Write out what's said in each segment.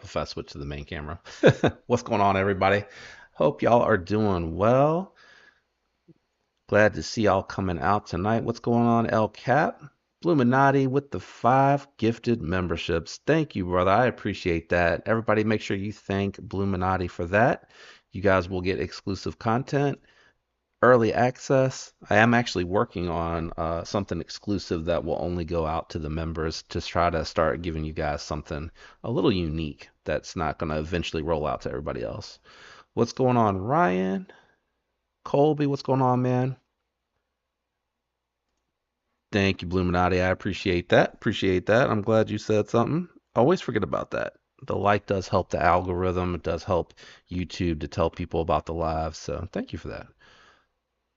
if I switch to the main camera. What's going on, everybody? Hope y'all are doing well. Glad to see y'all coming out tonight. What's going on, El Cap? Bluminati with the 5 gifted memberships. Thank you, brother. I appreciate that. Everybody, make sure you thank Bluminati for that. You guys will get exclusive content, early access. I am actually working on something exclusive that will only go out to the members to try to start giving you guys something a little unique that's not going to eventually roll out to everybody else. What's going on, Ryan? Colby, what's going on, man? Thank you, Bluminati. I appreciate that. Appreciate that. I'm glad you said something. Always forget about that. The like does help the algorithm. It does help YouTube to tell people about the live. So thank you for that.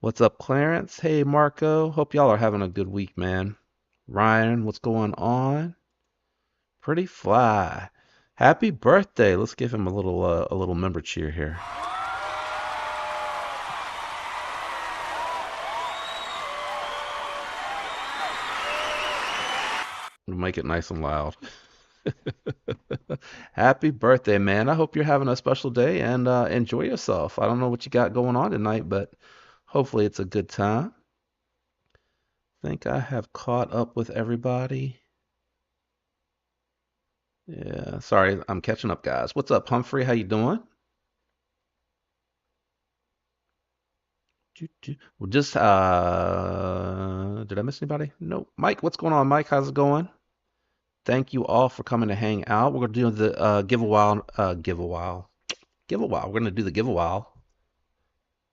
What's up, Clarence? Hey, Marco. Hope y'all are having a good week, man. Ryan, what's going on? Pretty fly. Happy birthday. Let's give him a little member cheer here. We'll make it nice and loud. Happy birthday, man. I hope you're having a special day and enjoy yourself. I don't know what you got going on tonight, but hopefully it's a good time. Think I have caught up with everybody. Yeah, sorry, I'm catching up, guys. What's up, Humphrey? How you doing? Well, just did I miss anybody? No. Mike, what's going on, Mike? How's it going? Thank you all for coming to hang out. We're gonna do the give a while, give a while, give a while. We're gonna do the give a while.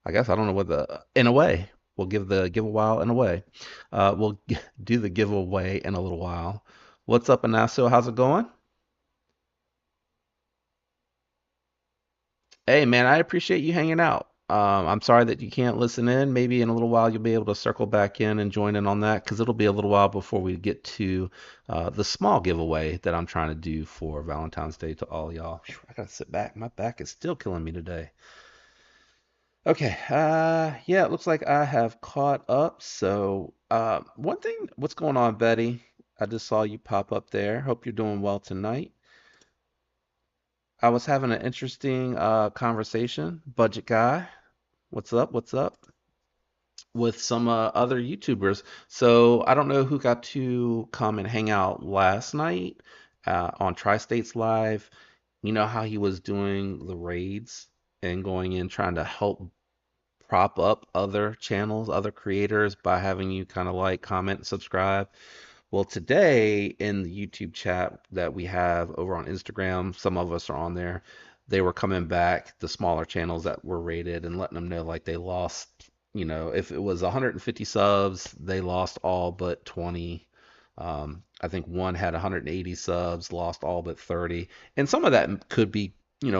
I guess I don't know what the in a way. We'll give the give a while in a way. We'll do the giveaway in a little while. What's up, Inacio? How's it going? Hey, man, I appreciate you hanging out. I'm sorry that you can't listen in. Maybe in a little while you'll be able to circle back in and join in on that because it'll be a little while before we get to the small giveaway that I'm trying to do for Valentine's Day to all y'all. Phew, I gotta sit back. My back is still killing me today. Okay, yeah, it looks like I have caught up. So, one thing, what's going on, Betty? I just saw you pop up there. Hope you're doing well tonight. I was having an interesting conversation, budget guy. What's up? What's up? With some other YouTubers. So I don't know who got to come and hang out last night on Tri-States Live. You know how he was doing the raids and going in trying to help prop up other channels, other creators by having you kind of like, comment, and subscribe. Well, today in the YouTube chat that we have over on Instagram, some of us are on there. They were coming back, the smaller channels that were rated, and letting them know like they lost, if it was 150 subs, they lost all but 20. I think one had 180 subs, lost all but 30. And some of that could be,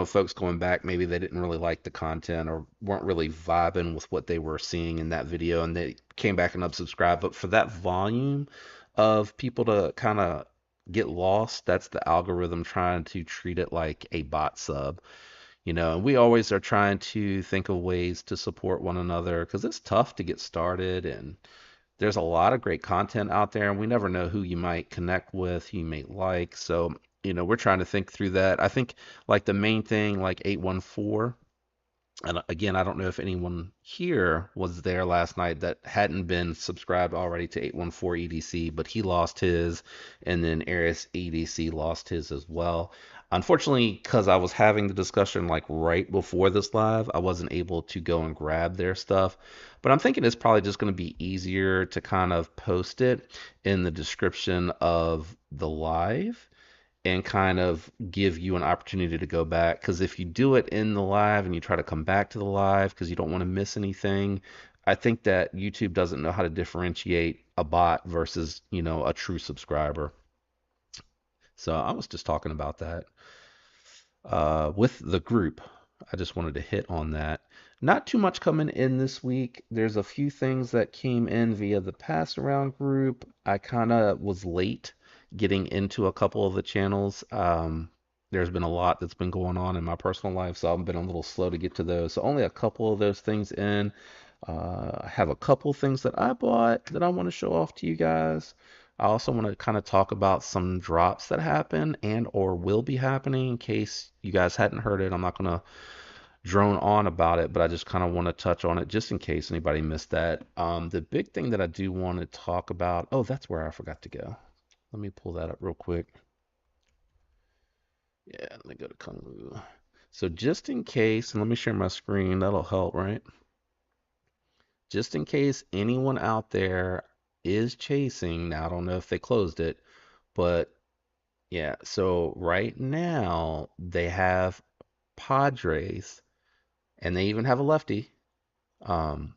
folks going back, maybe they didn't really like the content or weren't really vibing with what they were seeing in that video and they came back and unsubscribed. But for that volume of people to kind of get lost, that's the algorithm trying to treat it like a bot sub. And we always are trying to think of ways to support one another because it's tough to get started and there's a lot of great content out there and we never know who you might connect with, who you may like. So, we're trying to think through that. I think like the main thing, like 814, and again, I don't know if anyone here was there last night that hadn't been subscribed already to 814 EDC, but he lost his, and then Aries EDC lost his as well. Unfortunately, because I was having the discussion like right before this live, I wasn't able to go and grab their stuff. But I'm thinking it's probably just going to be easier to kind of post it in the description of the live and kind of give you an opportunity to go back. Because if you do it in the live and you try to come back to the live because you don't want to miss anything, I think that YouTube doesn't know how to differentiate a bot versus, a true subscriber. So I was just talking about that with the group. I just wanted to hit on that. Not too much coming in this week. There's a few things that came in via the pass around group. I kind of was late getting into a couple of the channels. There's been a lot that's been going on in my personal life, so I've been a little slow to get to those. So only a couple of those things in. I have a couple things that I bought that I want to show off to you guys. I also want to kind of talk about some drops that happen and or will be happening in case you guys hadn't heard it. I'm not going to drone on about it, but I just kind of want to touch on it just in case anybody missed that. The big thing that I do want to talk about, oh, that's where I forgot to go. Let me pull that up real quick. Yeah, let me go to Kungwu. So just in case, and let me share my screen, that'll help, right? Just in case anyone out there is chasing, now I don't know if they closed it, but yeah, so right now they have Padres and they even have a lefty um,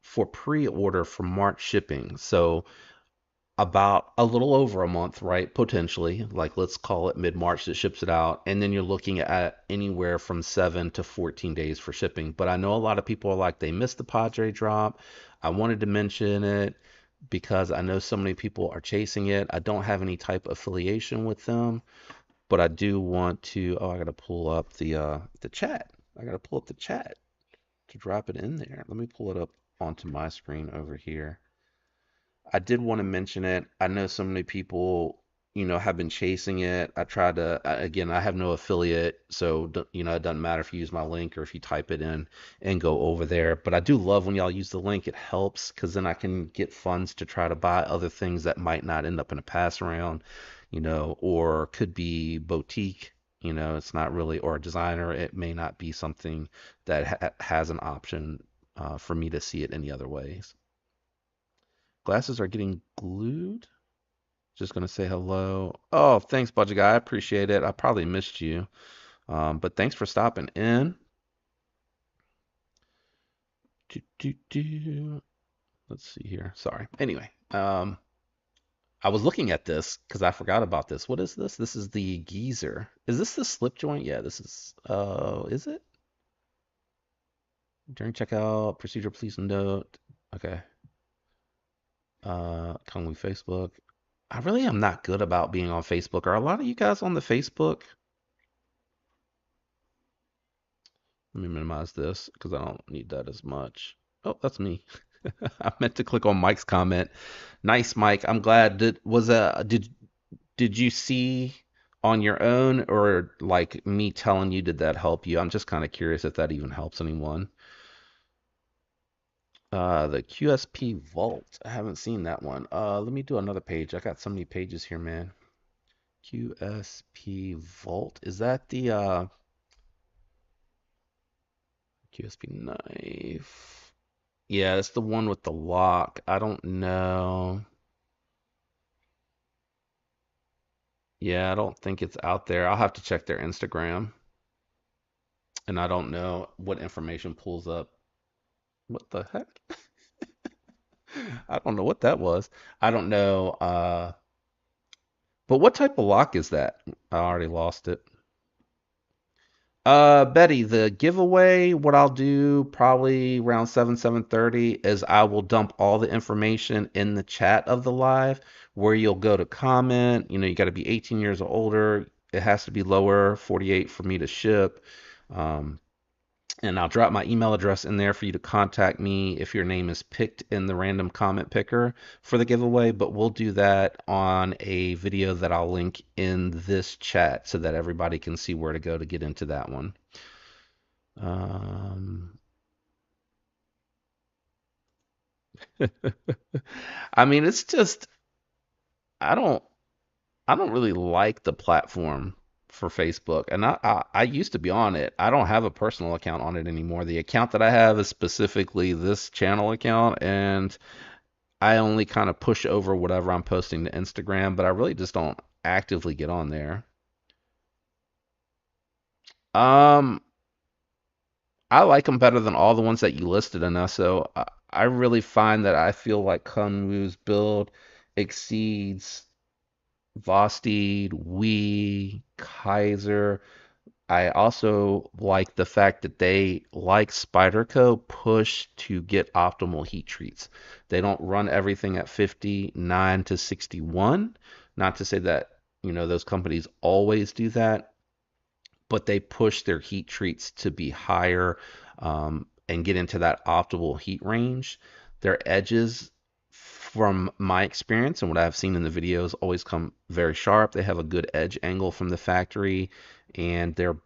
for pre-order for March shipping. So about a little over a month, right? Potentially, like let's call it mid-March that ships it out, and then you're looking at anywhere from 7 to 14 days for shipping. But I know a lot of people are like they missed the Padre drop. I wanted to mention it because I know so many people are chasing it. I don't have any type of affiliation with them, but I do want to. Oh, I gotta pull up the chat. I gotta pull up the chat to drop it in there. Let me pull it up onto my screen over here. I did want to mention it. I know so many people, have been chasing it. I tried to, again, I have no affiliate, so it doesn't matter if you use my link or if you type it in and go over there. But I do love when y'all use the link. It helps because then I can get funds to try to buy other things that might not end up in a pass around, or could be boutique. It's not really, or a designer. It may not be something that has an option for me to see it any other ways. Glasses are getting glued. Just gonna say hello. Oh, thanks, Budget Guy. I appreciate it. I probably missed you. But thanks for stopping in. Do, do, do. Let's see here. Sorry. Anyway, I was looking at this because I forgot about this. What is this? This is the geezer. Is this the slip joint? Yeah, this is it? During checkout, procedure, please note. Okay. Calling Facebook. I really am not good about being on Facebook. Are a lot of you guys on the Facebook? Let me minimize this because I don't need that as much. Oh, that's me. I meant to click on Mike's comment. Nice, Mike. I'm glad. Did you see on your own or like me telling you, did that help you? I'm just kind of curious if that even helps anyone. The QSP Vault. I haven't seen that one. Let me do another page. I got so many pages here, man. QSP Vault. Is that the QSP knife? Yeah, it's the one with the lock. I don't know. Yeah, I don't think it's out there. I'll have to check their Instagram. And I don't know what information pulls up. What the heck? I don't know what that was. I don't know. But what type of lock is that? I already lost it. Betty, the giveaway, what I'll do probably around 7:30 is I will dump all the information in the chat of the live where you'll go to comment. You got to be 18 years or older. It has to be lower 48 for me to ship. Um, and I'll drop my email address in there for you to contact me if your name is picked in the random comment picker for the giveaway. But we'll do that on a video that I'll link in this chat so that everybody can see where to go to get into that one. Um, I mean, it's just I don't I don't really like the platform for Facebook, and I used to be on it. I don't have a personal account on it anymore. The account that I have is specifically this channel account, and I only kind of push over whatever I'm posting to Instagram, but I really just don't actively get on there. Um, I like them better than all the ones that you listed, and so I really find that I feel like Kunwu's build exceeds Vosteed, Wii, Kaiser. I also like the fact that they, like Spyderco, push to get optimal heat treats. They don't run everything at 59 to 61. Not to say that, those companies always do that, but they push their heat treats to be higher and get into that optimal heat range. Their edges from my experience and what I've seen in the videos, always come very sharp. They have a good edge angle from the factory, and they're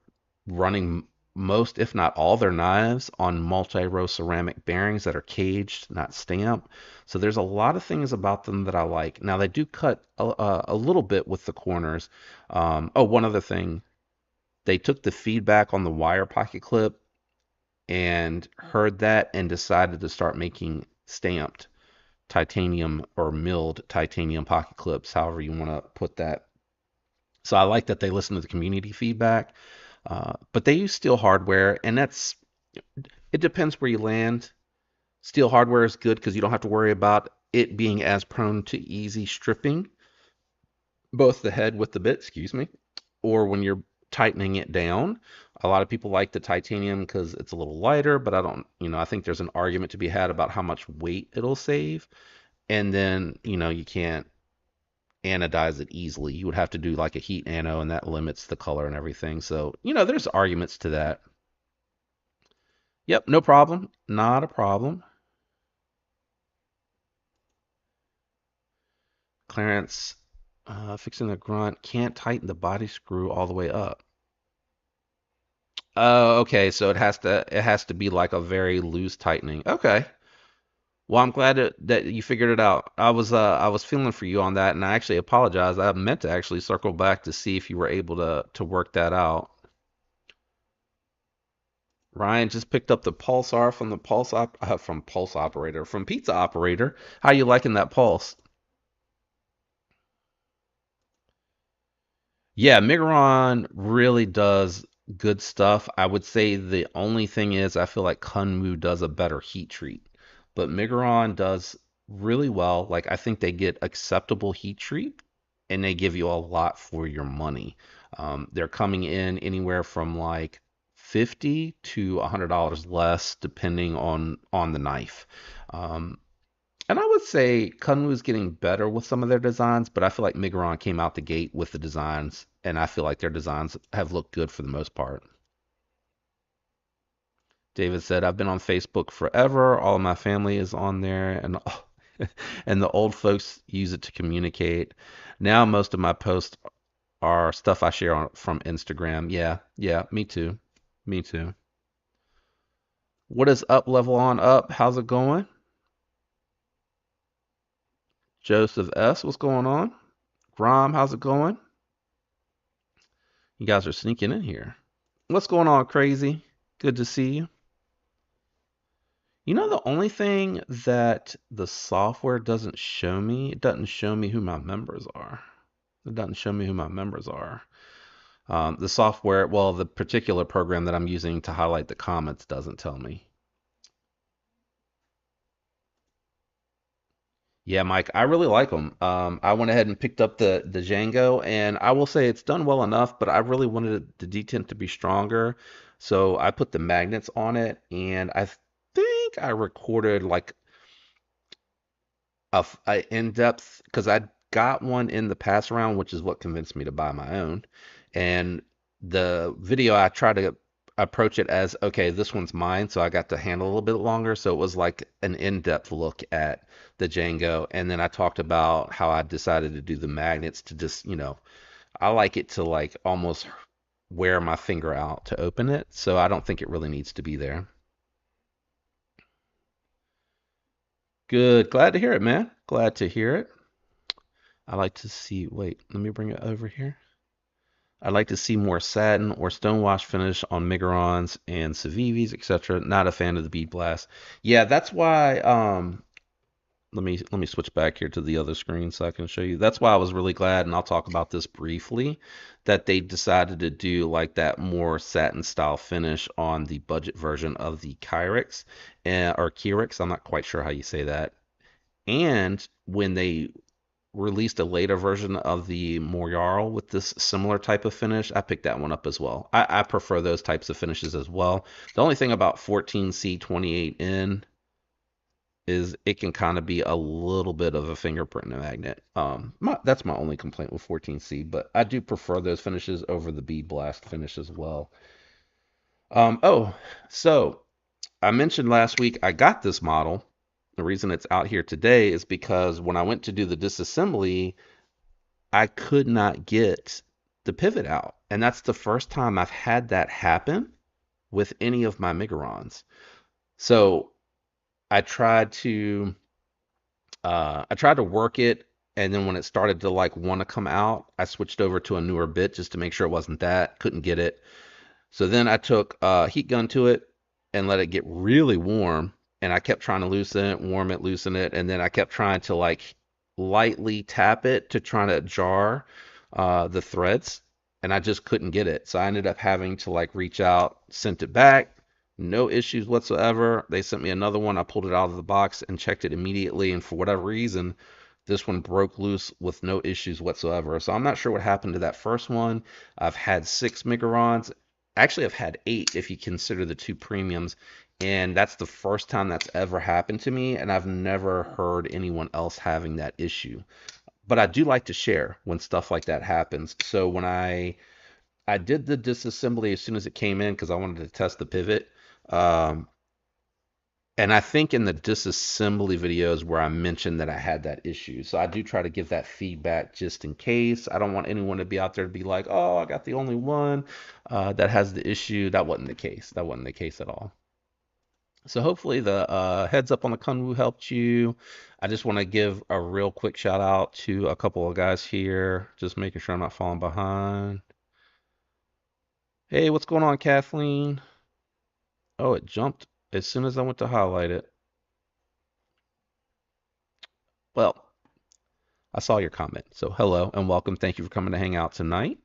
running most, if not all, their knives on multi-row ceramic bearings that are caged, not stamped. So there's a lot of things about them that I like. Now they do cut a little bit with the corners. Oh, one other thing, they took the feedback on the wire pocket clip and heard that and decided to start making stamped titanium or milled titanium pocket clips, however you want to put that. So I like that they listen to the community feedback, but they use steel hardware, and it depends where you land. Steel hardware is good because you don't have to worry about it being as prone to easy stripping, both the head with the bit, excuse me, or when you're tightening it down. A lot of people like the titanium because it's a little lighter, but I don't, I think there's an argument to be had about how much weight it'll save. And then, you can't anodize it easily. You would have to do like a heat ano, and that limits the color and everything. So, there's arguments to that. Yep, no problem. Not a problem. Clarence, fixing the grunt, can't tighten the body screw all the way up. Oh, okay. So it has to be like a very loose tightening. Okay. Well, I'm glad that you figured it out. I was feeling for you on that, and I actually apologize. I meant to actually circle back to see if you were able to work that out. Ryan just picked up the Pulsar from the from Pulse Operator, from Pizza Operator. How you liking that Pulse? Yeah, Migron really does good stuff. I would say the only thing is I feel like Kunmu does a better heat treat. But Migron does really well. Like I think they get acceptable heat treat and they give you a lot for your money. They're coming in anywhere from like 50 to $100 less depending on the knife. Um, and I would say Kunwu is getting better with some of their designs, but I feel like Migron came out the gate with the designs, and I feel like their designs have looked good for the most part. David said, I've been on Facebook forever. All of my family is on there, and and the old folks use it to communicate. Now most of my posts are stuff I share from Instagram. Yeah, yeah, me too. Me too. What is up, level on up? How's it going? Joseph S, what's going on? Grom, how's it going? You guys are sneaking in here. What's going on, crazy? Good to see you. The only thing that the software doesn't show me, it doesn't show me who my members are. It doesn't show me who my members are. The software, well, the particular program that I'm using to highlight the comments doesn't tell me. Yeah, Mike, I really like them. I went ahead and picked up the Django, and I will say it's done well enough, but I really wanted the detent to be stronger. So I put the magnets on it, and I think I recorded like a in-depth because I got one in the pass around, which is what convinced me to buy my own. And the video I tried to approach it as okay, this one's mine, so I got to handle a little bit longer. So it was like an in-depth look at the Django, and then I talked about how I decided to do the magnets to just, I like it to like almost wear my finger out to open it, so I don't think it really needs to be there. Good. Glad to hear it, man. Glad to hear it. I like to see, wait, let me bring it over here. I'd like to see more satin or stonewash finish on Migarons and Civivis, etc. Not a fan of the bead blast. Yeah, that's why let me switch back here to the other screen so I can show you. That's why I was really glad, and I'll talk about this briefly, that they decided to do like that more satin style finish on the budget version of the Kyrix, or Kyrix. I'm not quite sure how you say that. And when they released a later version of the Moyarl with this similar type of finish, I picked that one up as well. I prefer those types of finishes as well. The only thing about 14C28N is it can kind of be a little bit of a fingerprint magnet. That's my only complaint with 14C, but I do prefer those finishes over the bead blast finish as well. Oh, so I mentioned last week I got this model The reason it's out here today is because when I went to do the disassembly, I could not get the pivot out. And that's the first time I've had that happen with any of my Migarons. So I tried to I tried to work it, and then when it started to like want to come out, I switched over to a newer bit just to make sure it wasn't that. Couldn't get it. So then I took a heat gun to it and let it get really warm. And I kept trying to loosen it, warm it, loosen it. And then I kept trying to like lightly tap it to try to jar the threads. And I just couldn't get it. So I ended up having to like reach out, sent it back. No issues whatsoever. They sent me another one. I pulled it out of the box and checked it immediately. And for whatever reason, this one broke loose with no issues whatsoever. So I'm not sure what happened to that first one. I've had 6 Migarons. Actually, I've had 8 if you consider the 2 premiums, and that's the first time that's ever happened to me, and I've never heard anyone else having that issue. But I do like to share when stuff like that happens. So when I did the disassembly as soon as it came in because I wanted to test the pivot. Um, and I think in the disassembly videos where I mentioned that I had that issue. So I do try to give that feedback just in case. I don't want anyone to be out there to be like, oh, I got the only one that has the issue. That wasn't the case. That wasn't the case at all. So hopefully the heads up on the Kunwu helped you. I just want to give a real quick shout out to a couple of guys here, just making sure I'm not falling behind. Hey, what's going on, Kathleen? Oh, it jumped as soon as I went to highlight it. Well, I saw your comment. So hello and welcome. Thank you for coming to hang out tonight.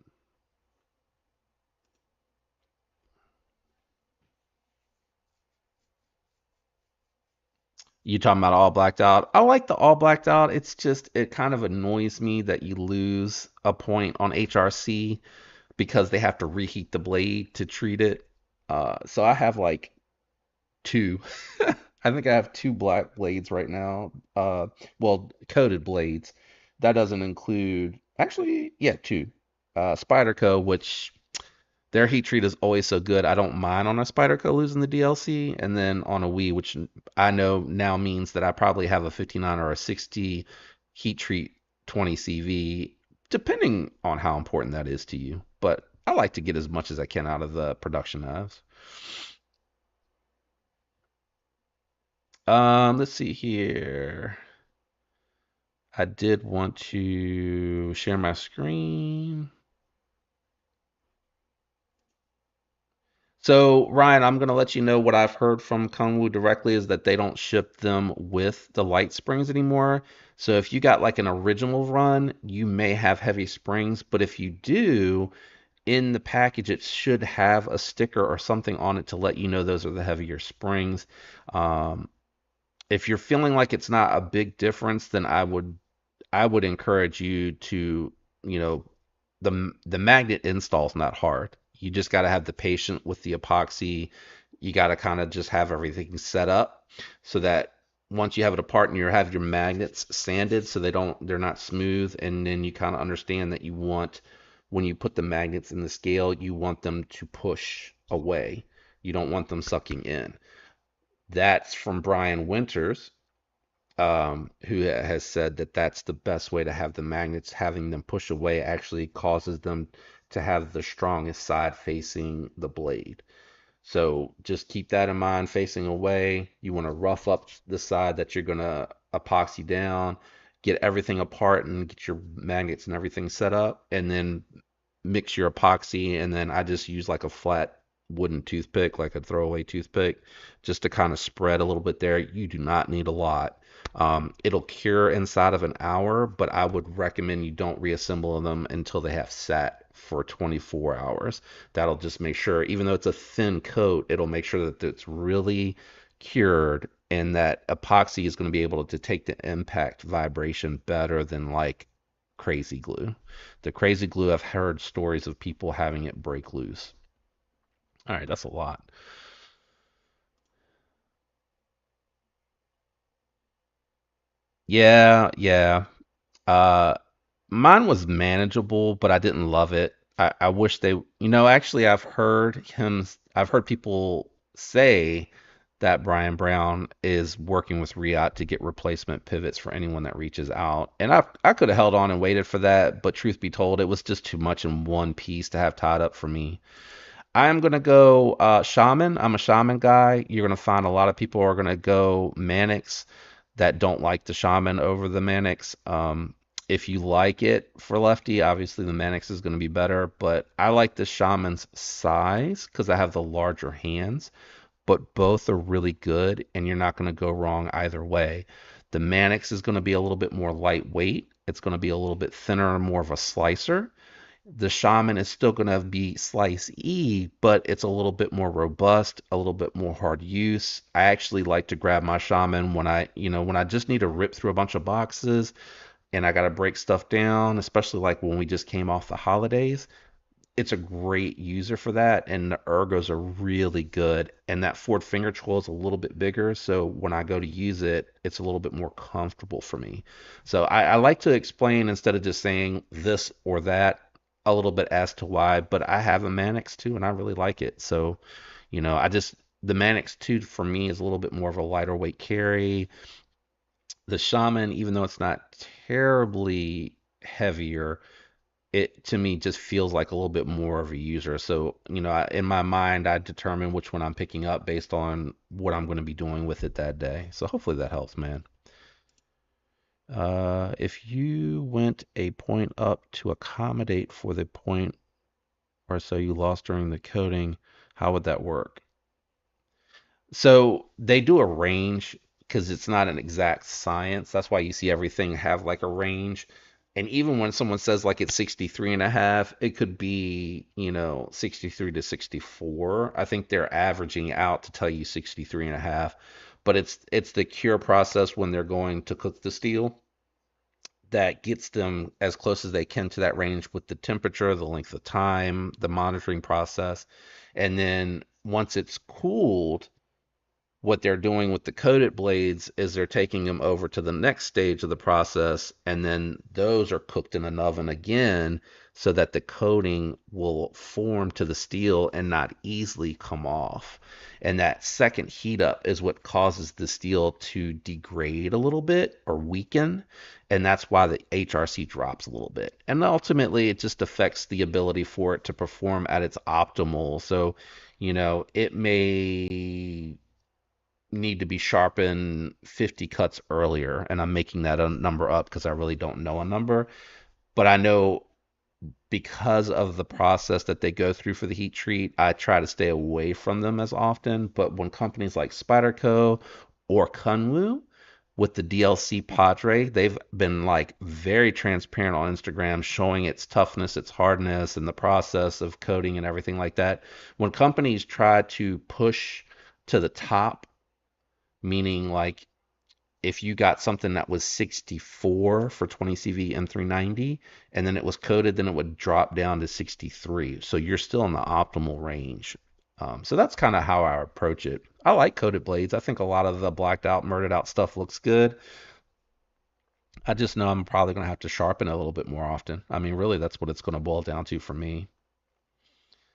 You talking about all blacked out? I like the all blacked out. It's just it kind of annoys me that you lose a point on HRC because they have to reheat the blade to treat it. So I have like 2. I think I have 2 black blades right now. Well, coated blades. That doesn't include actually, yeah, 2. Spyderco, which their heat treat is always so good. I don't mind on a Spyderco losing the DLC, and then on a Wii, which I know now means that I probably have a 59 or a 60 heat treat 20 CV, depending on how important that is to you. But I like to get as much as I can out of the production knives. Let's see here. I did want to share my screen. So, Ryan, I'm going to let you know what I've heard from Kungwu directly is that they don't ship them with the light springs anymore. So, if you got like an original run, you may have heavy springs, but if you do, in the package, it should have a sticker or something on it to let you know those are the heavier springs. Um, if you're feeling like it's not a big difference, then I would encourage you to, you know, the magnet install is not hard. You just got to have the patience with the epoxy. You got to kind of just have everything set up so that once you have it apart and you have your magnets sanded so they're not smooth, and then you kind of understand that you want when you put the magnets in the scale, you want them to push away. You don't want them sucking in. That's from Brian Winters, who has said that that's the best way to have the magnets. Having them push away actually causes them to have the strongest side facing the blade. So just keep that in mind facing away. You want to rough up the side that you're going to epoxy down, get everything apart and get your magnets and everything set up, and then mix your epoxy. And then I just use like a flat wooden toothpick, like a throwaway toothpick, just to kind of spread a little bit there. You do not need a lot. It'll cure inside of an hour, but I would recommend you don't reassemble them until they have sat for 24 hours. That'll just make sure, even though it's a thin coat, it'll make sure that it's really cured and that epoxy is going to be able to take the impact vibration better than like crazy glue. The crazy glue, I've heard stories of people having it break loose. All right, that's a lot. Yeah, yeah. Uh, Mine was manageable, but I didn't love it. I wish they, actually, I've heard people say that Brian Brown is working with Riot to get replacement pivots for anyone that reaches out. And I could have held on and waited for that, but truth be told, it was just too much in one piece to have tied up for me. I'm gonna go shaman. I'm a shaman guy. You're gonna find a lot of people are gonna go Mannix that don't like the shaman over the Mannix. If you like it for lefty, obviously the Mannix is gonna be better, but I like the shaman's size because I have the larger hands. But both are really good, and you're not gonna go wrong either way. The Mannix is gonna be a little bit more lightweight. It's gonna be a little bit thinner and more of a slicer. The shaman is still going to be slice E, but it's a little bit more robust, a little bit more hard use. I actually like to grab my shaman when when I just need to rip through a bunch of boxes and I got to break stuff down, especially like when we just came off the holidays. It's a great user for that, and the ergos are really good. And that Ford finger choil is a little bit bigger, so when I go to use it, it's a little bit more comfortable for me. So I like to explain instead of just saying this or that a little bit as to why. But I have a Mannix too, and I really like it. So, the Mannix 2 for me is a little bit more of a lighter weight carry. The Shaman, even though it's not terribly heavier, it to me just feels like a little bit more of a user. So, in my mind, I determine which one I'm picking up based on what I'm going to be doing with it that day. So hopefully that helps, man. If you went a point up to accommodate for the point or so you lost during the coding, how would that work? So they do a range because it's not an exact science. That's why you see everything have like a range. And even when someone says like it's 63 and a half, it could be, 63 to 64. I think they're averaging out to tell you 63 and a half. But it's the cure process when they're going to cook the steel that gets them as close as they can to that range with the temperature, the length of time, the monitoring process. And then once it's cooled, what they're doing with the coated blades is they're taking them over to the next stage of the process, and then those are cooked in an oven again so that the coating will form to the steel and not easily come off. And that second heat up is what causes the steel to degrade a little bit or weaken, and that's why the HRC drops a little bit. And ultimately, it just affects the ability for it to perform at its optimal. So, it may need to be sharpened 50 cuts earlier, and I'm making that a number up because I really don't know a number, but I know because of the process that they go through for the heat treat, I try to stay away from them as often. But when companies like Spyderco or Kunwu with the DLC Padre, they've been like very transparent on Instagram, showing its toughness, its hardness, and the process of coating and everything like that. When companies try to push to the top, meaning like if you got something that was 64 for 20 CV M390 and then it was coated, then it would drop down to 63. So you're still in the optimal range. So that's kind of how I approach it. I like coated blades. I think a lot of the blacked out, murdered out stuff looks good. I just know I'm probably going to have to sharpen it a little bit more often. I mean, really, that's what it's going to boil down to for me.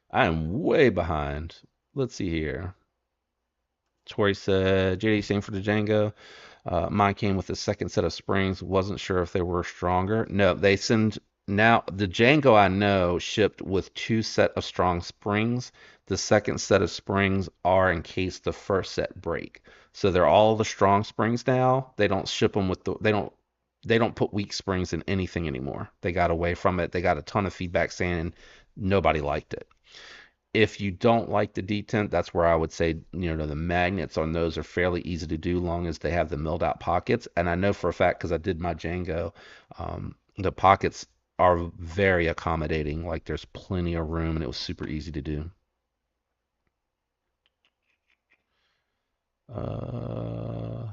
I am way behind. Let's see here. Tori said, JD, same for the Django. Mine came with a second set of springs. Wasn't sure if they were stronger. No, they send now the Django I know shipped with two set of strong springs. The second set of springs are in case the first set break. So they're all the strong springs now. They don't ship them with they don't put weak springs in anything anymore. They got away from it. They got a ton of feedback saying nobody liked it. If you don't like the detent, that's where I would say, the magnets on those are fairly easy to do long as they have the milled out pockets. And I know for a fact because I did my Django, the pockets are very accommodating. Like there's plenty of room and it was super easy to do. Uh,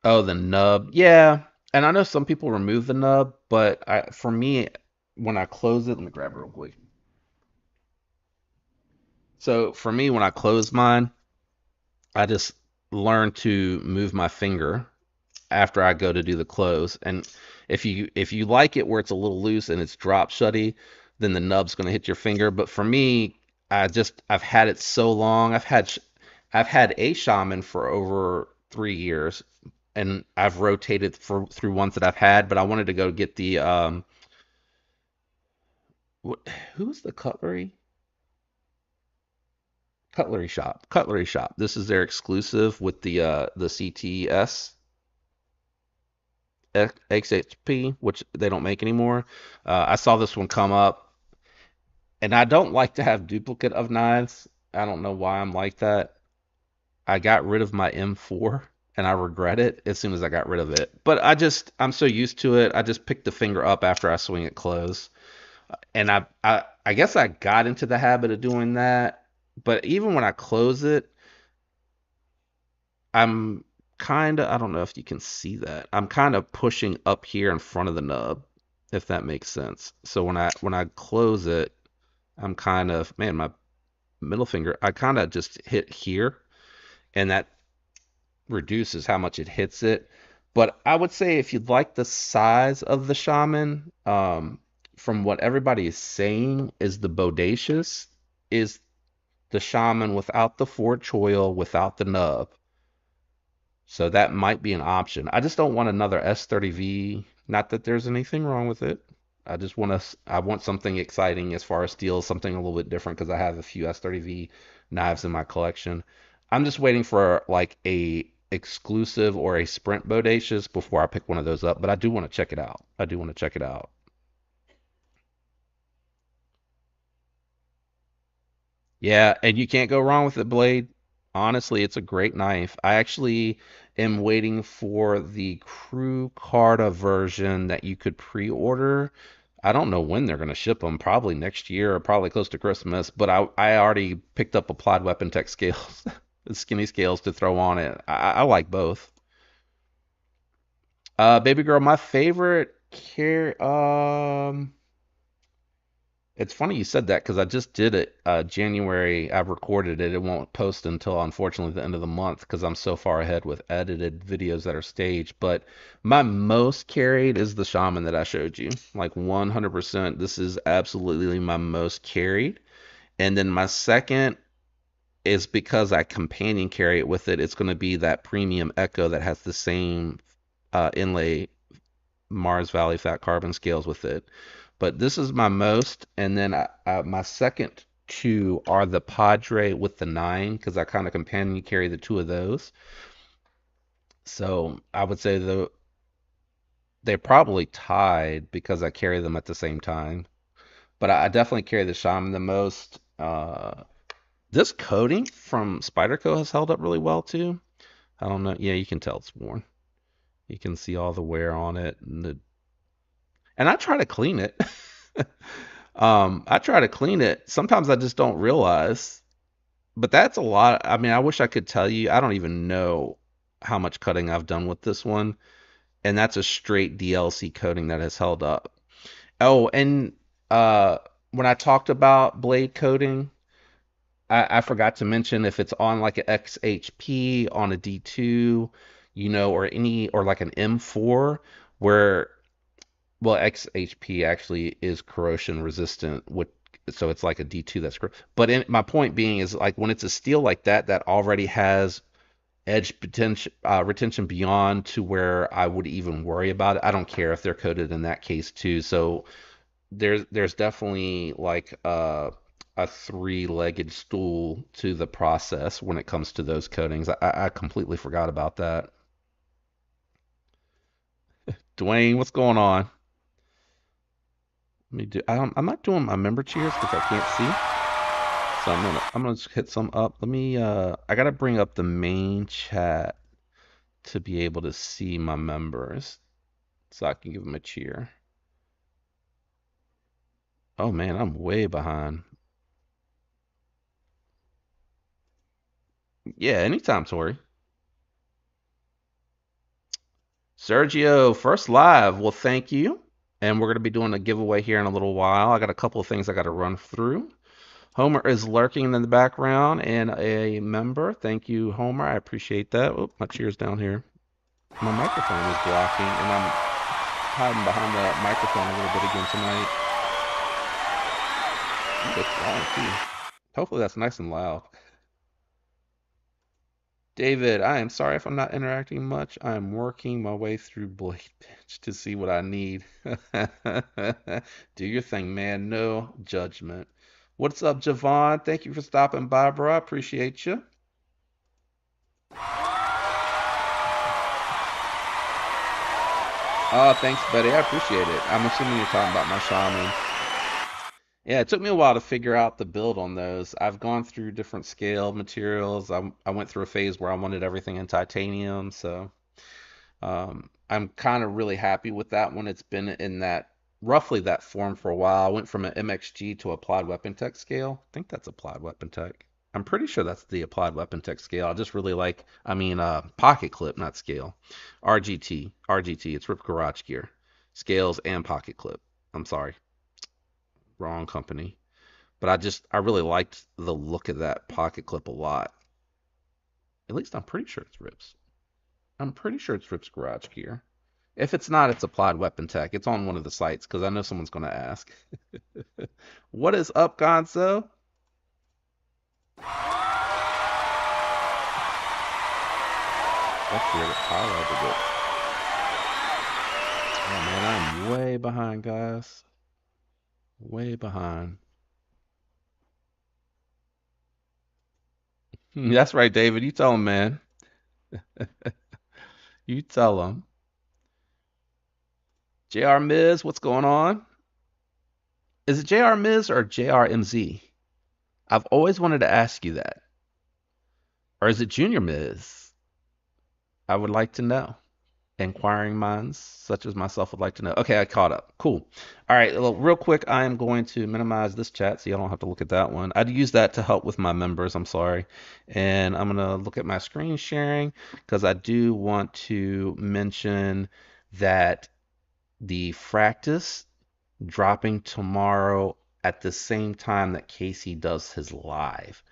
oh, the nub. Yeah. And I know some people remove the nub, but for me, when I close it, let me grab it real quick. So for me, when I close mine, I just learn to move my finger after I go to do the close. And if you like it where it's a little loose and it's drop shutty, then the nub's going to hit your finger. But for me, I've had it so long. I've had a shaman for over 3 years, and I've rotated through ones that I've had, but I wanted to go get the who's the cutlery shop. This is their exclusive with the CTS XHP, which they don't make anymore. I saw this one come up, and I don't like to have duplicate of knives. I don't know why I'm like that. I got rid of my M4 and I regret it as soon as I got rid of it. But I'm so used to it. I just pick the finger up after I swing it close. And I guess I got into the habit of doing that. But even when I close it, I'm kind of, I don't know if you can see that. I'm kind of pushing up here in front of the nub, if that makes sense. So when I close it, I'm kind of, man, my middle finger, I kind of just hit here, and that reduces how much it hits it. But I would say if you'd like the size of the shaman, from what everybody is saying, is the bodacious is the shaman without the forge choil, without the nub. So that might be an option. I just don't want another S30V. Not that there's anything wrong with it. I want something exciting as far as steel, something a little bit different because I have a few S30V knives in my collection. I'm just waiting for like a exclusive or a sprint bodacious before I pick one of those up, but I do want to check it out. I do want to check it out. Yeah, and you can't go wrong with the blade. Honestly, it's a great knife. I actually am waiting for the Crew Carta version that you could pre-order. I don't know when they're going to ship them, probably next year or probably close to Christmas, but I already picked up applied weapon tech scales, the skinny scales to throw on it. I like both. Baby girl, my favorite it's funny you said that because I just did it January. I recorded it. It won't post until unfortunately the end of the month because I'm so far ahead with edited videos that are staged. But my most carried is the shaman that I showed you. Like 100%. This is absolutely my most carried. And then my second is because I companion carry it with it. It's going to be that premium Echo that has the same inlay Mars Valley fat carbon scales with it. But this is my most, and then my second two are the Padre with the 9 because I kind of companion carry the two of those. So I would say they're probably tied because I carry them at the same time. But I definitely carry the Shaman the most. This coating from Spyderco has held up really well too. I don't know. Yeah, you can tell it's worn. You can see all the wear on it, and I try to clean it. I try to clean it. Sometimes I just don't realize, but that's a lot. I mean, I wish I could tell you. I don't even know how much cutting I've done with this one, and that's a straight DLC coating that has held up. Oh, and uh, when I talked about blade coating, I forgot to mention if it's on like an XHP, on a D2, or like an M4, where well, XHP actually is corrosion resistant, so it's like a D2 but my point being is like when it's a steel like that that already has edge potential retention beyond to where I would even worry about it. I don't care if they're coated in that case too. So there's definitely like a three-legged stool to the process when it comes to those coatings. I completely forgot about that. Dwayne, what's going on? Let me do. I'm not doing my member cheers because I can't see. So I'm gonna just hit some up. Let me. I gotta bring up the main chat to be able to see my members, so I can give them a cheer. Oh man, I'm way behind. Yeah, anytime, Tori. Sergio, first live. Well, thank you. And we're gonna be doing a giveaway here in a little while. I got a couple of things I got to run through. Homer is lurking in the background and a member. Thank you, Homer. I appreciate that. Oh, my cheers down here. My microphone is blocking, and I'm hiding behind the microphone a little bit again tonight. Ooh, it's loud too. Hopefully that's nice and loud. David, I am sorry if I'm not interacting much. I am working my way through Blade Bench to see what I need. Do your thing, man. No judgment. What's up, Javon? Thank you for stopping by, bro. I appreciate you. Oh, thanks, buddy. I appreciate it. I'm assuming you're talking about my shaman. Yeah, it took me a while to figure out the build on those. I've gone through different scale materials. I went through a phase where I wanted everything in titanium, so I'm kind of really happy with that one. It's been in that roughly that form for a while. I went from an MXG to applied weapon tech scale. I think that's applied weapon tech. I'm pretty sure that's the applied weapon tech scale. I just really like, pocket clip, not scale. RGT. It's Rip Garage Gear. Scales and pocket clip. I'm sorry, wrong company. But I really liked the look of that pocket clip a lot. At least I'm pretty sure it's Rips. I'm pretty sure it's Rips Garage Gear. If it's not, it's Applied Weapon Tech. It's on one of the sites because I know someone's going to ask. What is up, Gonzo? That's weird. It highlighted it. Oh man, I'm way behind, guys. Way behind. That's right, David. You tell him, man. You tell him. JR Miz, what's going on? Is it JR Miz or JRMZ? I've always wanted to ask you that. Or is it Junior Miz? I would like to know. Inquiring minds such as myself would like to know. Okay, I caught up. Cool. All right, well, real quick, I am going to minimize this chat so y'all don't have to look at that one. I'd use that to help with my members. I'm sorry. And I'm going to look at my screen sharing because I do want to mention that the Fractus dropping tomorrow at the same time that Casey does his live.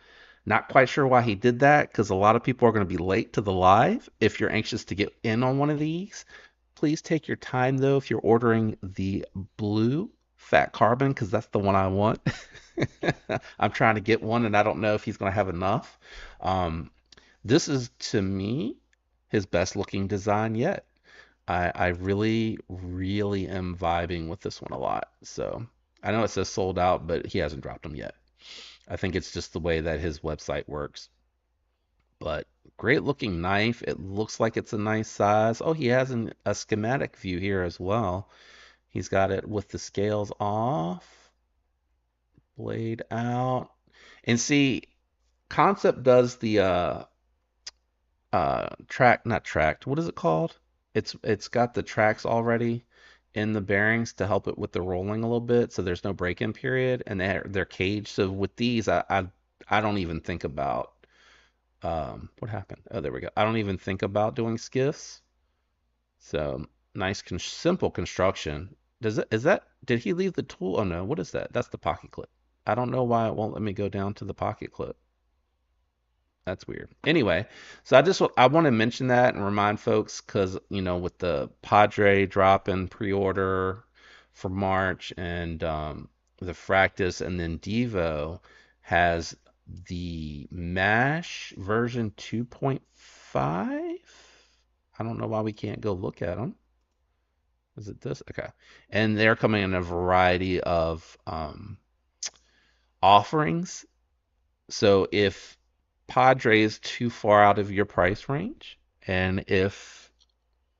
Not quite sure why he did that because a lot of people are going to be late to the live. If you're anxious to get in on one of these, please take your time though if you're ordering the blue fat carbon because that's the one I want. I'm trying to get one and I don't know if he's going to have enough. Um, this is to me his best looking design yet. I really, really am vibing with this one a lot. So I know it says sold out, but he hasn't dropped them yet. I think it's just the way that his website works. But great looking knife. It looks like it's a nice size. Oh, he has a schematic view here as well. He's got it with the scales off, blade out. And see, Concept does the track, not tracked. What is it called? It's got the tracks already in the bearings to help it with the rolling a little bit, so there's no break-in period, and they're caged. So with these, I don't even think about what happened. Oh, there we go. I don't even think about doing skiffs. So nice, simple construction. Does it is that did he leave the tool? Oh no, what is that? That's the pocket clip. I don't know why it won't let me go down to the pocket clip. That's weird. Anyway, so I want to mention that and remind folks because with the Padre drop in pre-order for March and the Fractus and then Devo has the Mash version 2.5. I don't know why we can't go look at them. Is it this? Okay, and they're coming in a variety of offerings. So if Padre is too far out of your price range, and if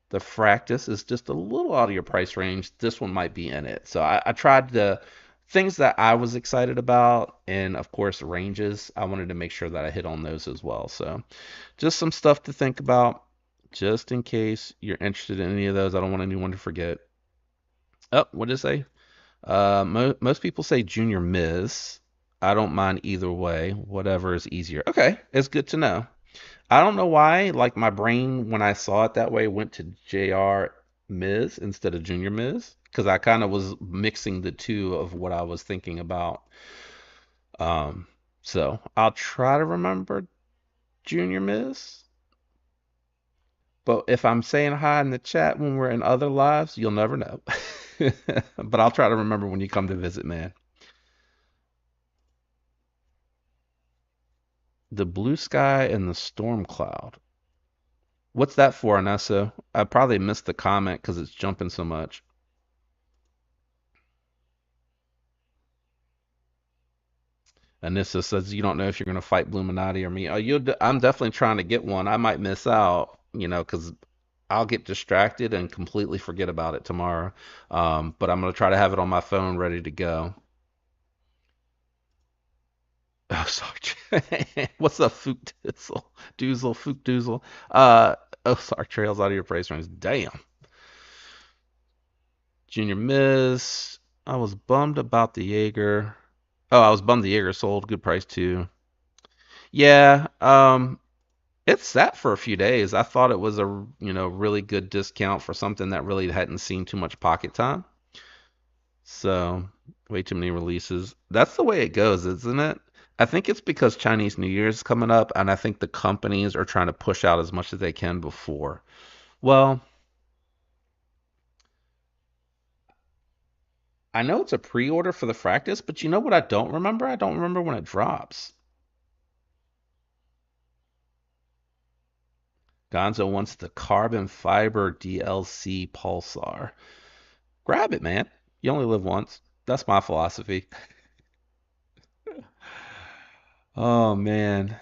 the Fractus is just a little out of your price range, this one might be in it. So I tried the things that I was excited about, and of course, ranges. I wanted to make sure that I hit on those as well. So just some stuff to think about, just in case you're interested in any of those. I don't want anyone to forget. Oh, what did it say? Most people say Junior Miz. I don't mind either way, whatever is easier. Okay, it's good to know. I don't know why, like my brain when I saw it that way went to JR Miz instead of Junior Miz because I kind of was mixing the two of what I was thinking about. Um, so I'll try to remember Junior Miz, but if I'm saying hi in the chat when we're in other lives, you'll never know. But I'll try to remember when you come to visit, man. The blue sky and the storm cloud. What's that for, Anessa? I probably missed the comment because it's jumping so much. Anissa says you don't know if you're going to fight Bluminati or me. Oh, I'm definitely trying to get one. I might miss out, because I'll get distracted and completely forget about it tomorrow. But I'm going to try to have it on my phone ready to go. Oh, sorry. What's up, Fook Dizzle? Doozle, Fook Doozle. Uh, oh, sorry. Trails out of your price range. Damn. Junior Miss. I was bummed about the Jaeger. Oh, I was bummed the Jaeger sold. Good price too. Yeah. It sat for a few days. I thought it was a, really good discount for something that really hadn't seen too much pocket time. So, way too many releases. That's the way it goes, isn't it? I think it's because Chinese New Year is coming up, and I think the companies are trying to push out as much as they can before. Well, I know it's a pre-order for the Fractus, but you know what I don't remember? I don't remember when it drops. Gonzo wants the carbon fiber DLC Pulsar. Grab it, man. You only live once. That's my philosophy. Oh man.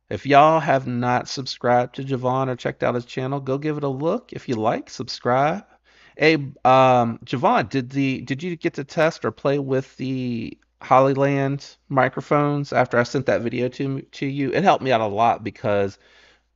If y'all have not subscribed to Javon or checked out his channel, go give it a look. If you like, subscribe. Hey, Javon, did you get to test or play with the Hollyland microphones after I sent that video to you? It helped me out a lot because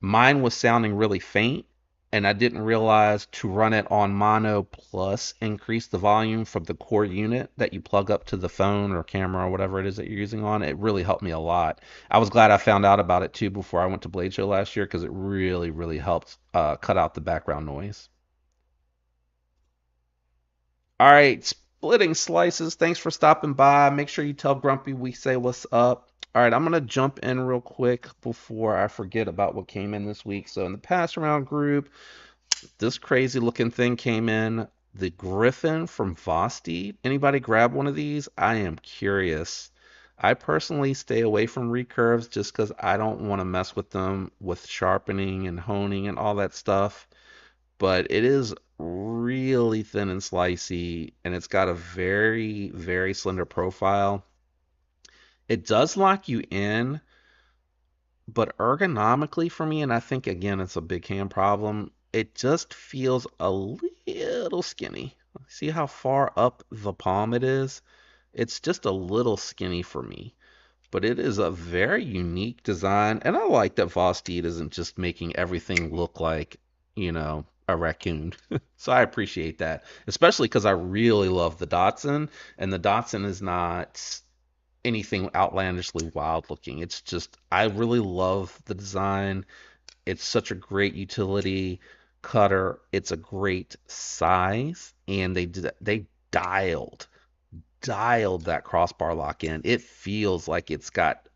mine was sounding really faint, and I didn't realize to run it on mono plus increase the volume from the core unit that you plug up to the phone or camera or whatever it is that you're using on. It really helped me a lot. I was glad I found out about it too before I went to Blade Show last year because it really, really helped cut out the background noise. All right, splitting slices. Thanks for stopping by. Make sure you tell Grumpy we say what's up. All right, I'm gonna jump in real quick before I forget about what came in this week. So in the pass around group, this crazy looking thing came in. The Griffin from Vosti. Anybody grab one of these? I am curious. I personally stay away from recurves just because I don't want to mess with them with sharpening and honing and all that stuff. But it is really thin and slicey, and it's got a very, very slender profile. It does lock you in, but ergonomically for me, and I think again it's a big hand problem, it just feels a little skinny. See how far up the palm it is? It's just a little skinny for me. But it is a very unique design, and I like that Vosteed isn't just making everything look like, a raccoon. So I appreciate that, especially because I really love the Datsun, and the Datsun is not anything outlandishly wild looking. It's just I really love the design. It's such a great utility cutter. It's a great size, and they dialed that crossbar lock in. It feels like it's got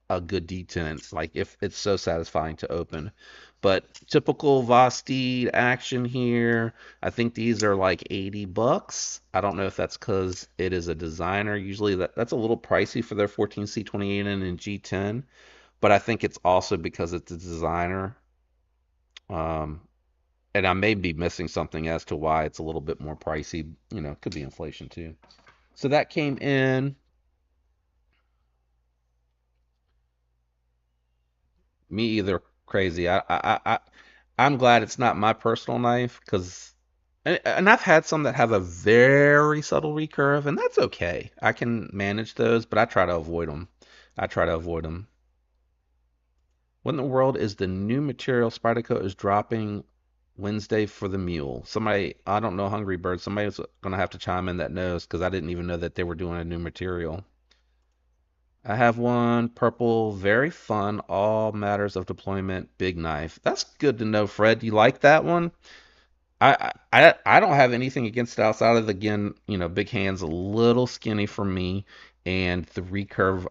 a good detent. Like if it's so satisfying to open. But typical Vosteed action here. I think these are like 80 bucks. I don't know if that's because it is a designer. Usually that's a little pricey for their 14C28 and G10. But I think it's also because it's a designer. Um, and I may be missing something as to why it's a little bit more pricey. Could be inflation too. So that came in. Me either. Crazy. I'm glad it's not my personal knife because, and I've had some that have a very subtle recurve, and that's okay. I can manage those, but I try to avoid them. I try to avoid them. What in the world is the new material Spyderco is dropping Wednesday for the mule? Somebody, I don't know, Hungry Bird. Somebody's gonna have to chime in that knows because I didn't even know that they were doing a new material. I have one purple, very fun, all matters of deployment, big knife. That's good to know, Fred. You like that one? I don't have anything against it outside of again, big hands a little skinny for me, and the recurve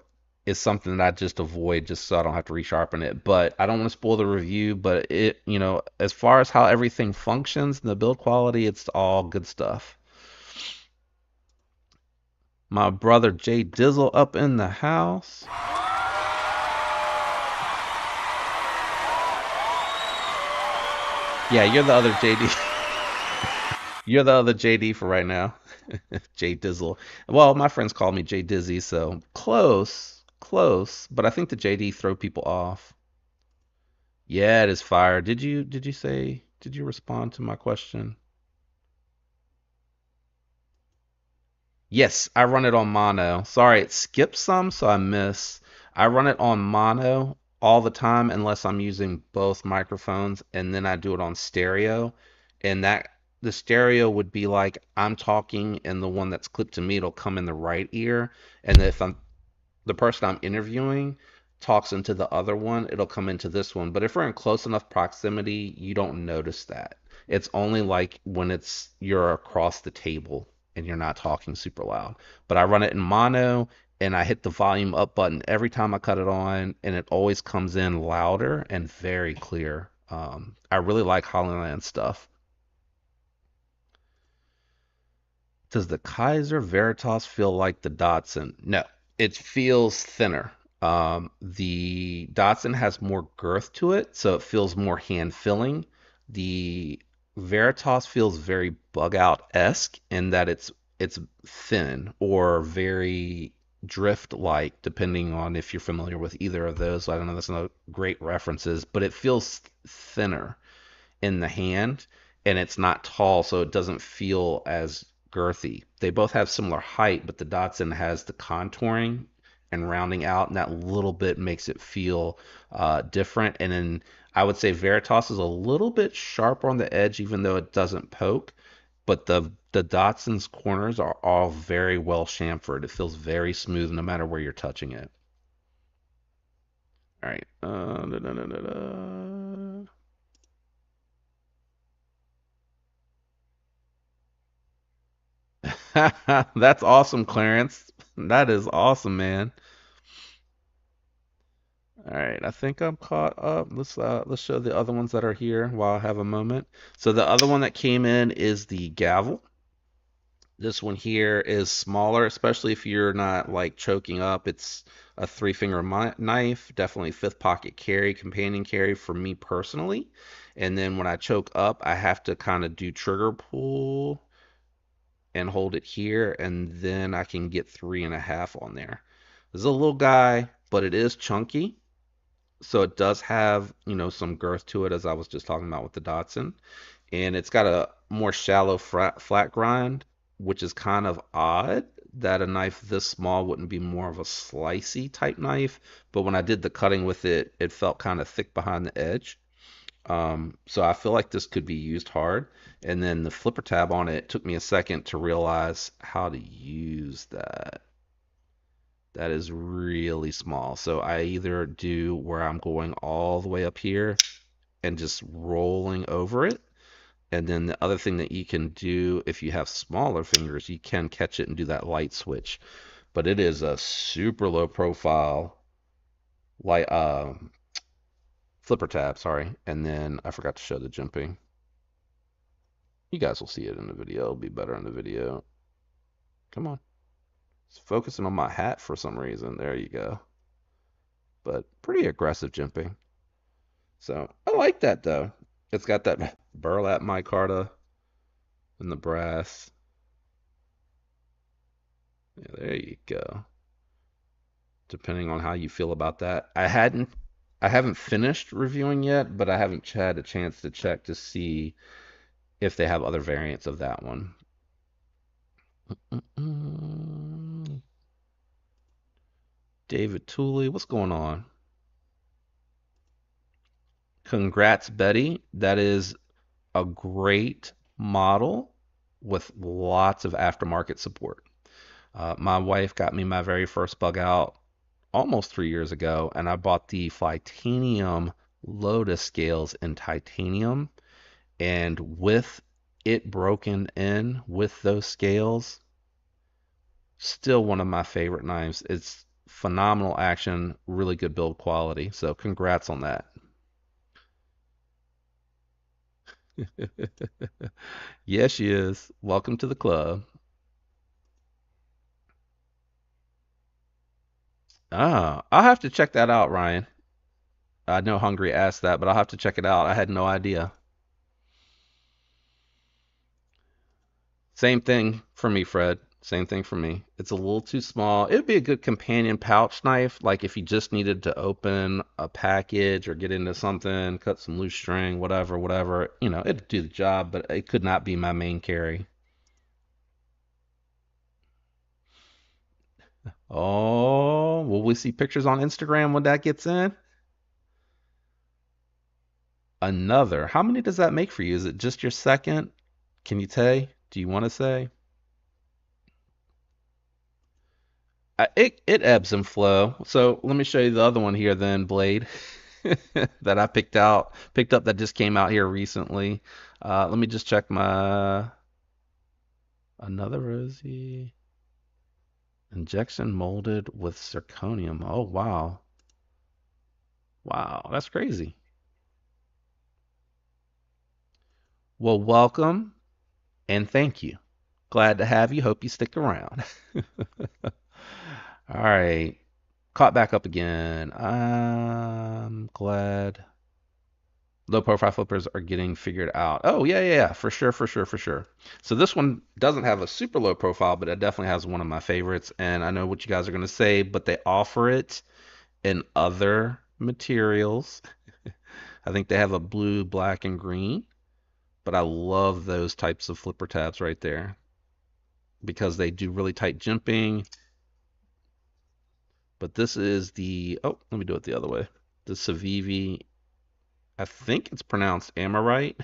is something that I just avoid just so I don't have to resharpen it. But I don't want to spoil the review, but as far as how everything functions and the build quality, it's all good stuff. My brother Jay Dizzle up in the house. Yeah, you're the other JD. You're the other JD for right now. Jay Dizzle. Well, my friends call me Jay Dizzy, so close, close. But I think the JD throw people off. Yeah, it is fire. Did you respond to my question? Yes, I run it on mono. Sorry, it skipped some, so I miss. I run it on mono all the time unless I'm using both microphones, and then I do it on stereo. And that the stereo would be like I'm talking, and the one that's clipped to me, it'll come in the right ear. And if I'm the person I'm interviewing talks into the other one, it'll come into this one. But if we're in close enough proximity, you don't notice that. It's only like when it's you're across the table and you're not talking super loud. But I run it in mono and I hit the volume up button every time I cut it on, and it always comes in louder and very clear. I really like Hollyland stuff. Does the Kaiser Veritas feel like the Datsun? No, it feels thinner. The Datsun has more girth to it, so it feels more hand filling. The Veritas feels very bug out esque in that it's thin or very drift like, depending on if you're familiar with either of those. I don't know, that's not great references, but it feels thinner in the hand and it's not tall, so it doesn't feel as girthy. They both have similar height, but the Datsun has the contouring and rounding out, and that little bit makes it feel different. And then I would say Veritas is a little bit sharper on the edge, even though it doesn't poke. But the Datsun's corners are all very well chamfered. It feels very smooth no matter where you're touching it. All right. Da, da, da, da, da. That's awesome, Clarence. That is awesome, man. All right, I think I'm caught up. Let's show the other ones that are here while I have a moment. So the other one that came in is the gavel. This one here is smaller, especially if you're not like choking up. It's a three finger knife, definitely fifth pocket carry, companion carry for me personally. And then when I choke up, I have to kind of do trigger pull and hold it here, and then I can get 3.5 on there. This is a little guy, but it is chunky. So it does have, some girth to it, as I was just talking about with the Datsun. And it's got a more shallow flat grind, which is kind of odd that a knife this small wouldn't be more of a slicey type knife. But when I did the cutting with it, it felt kind of thick behind the edge. So I feel like this could be used hard. And then the flipper tab on it took me a second to realize how to use that. That is really small. So I either do where I'm going all the way up here and just rolling over it. And then the other thing that you can do if you have smaller fingers, you can catch it and do that light switch. But it is a super low profile light flipper tab, sorry. And then I forgot to show the jumping. You guys will see it in the video. It'll be better in the video. Come on. It's focusing on my hat for some reason. There you go. But pretty aggressive jumping. So I like that though. It's got that burlap micarta and the brass. Yeah, there you go. Depending on how you feel about that. I haven't finished reviewing yet, but I haven't had a chance to check to see if they have other variants of that one. Mm-mm. David Tooley, what's going on? Congrats, Betty. That is a great model with lots of aftermarket support. My wife got me my very first bug out almost 3 years ago, and I bought the Titanium Lotus scales in titanium. And with it broken in with those scales, still one of my favorite knives. It's phenomenal action, really good build quality. So congrats on that. Yes, she is. Welcome to the club. Ah, I'll have to check that out, Ryan. I know Hungry asked that, but I'll have to check it out. I had no idea. Same thing for me, Fred. Same thing for me. It's a little too small. It'd be a good companion pouch knife, like if you just needed to open a package or get into something, cut some loose string, whatever, whatever. It'd do the job, but it could not be my main carry. Oh, will we see pictures on Instagram when that gets in? Another. How many does that make for you? Is it just your second? Can you say? Do you want to say? It ebbs and flow. So let me show you the other one here then, Blade, that I picked up that just came out here recently. Let me just check my another rosy injection molded with zirconium. Oh wow. Wow, that's crazy. Well, welcome and thank you. Glad to have you. Hope you stick around. All right. Caught back up again. I'm glad low profile flippers are getting figured out. Oh, yeah, yeah, yeah, for sure, for sure, for sure. So this one doesn't have a super low profile, but it definitely has one of my favorites. And I know what you guys are going to say, but they offer it in other materials. I think they have a blue, black, and green, but I love those types of flipper tabs right there because they do really tight jimping. But this is oh, let me do it the other way. The Civivi, I think it's pronounced Amorite.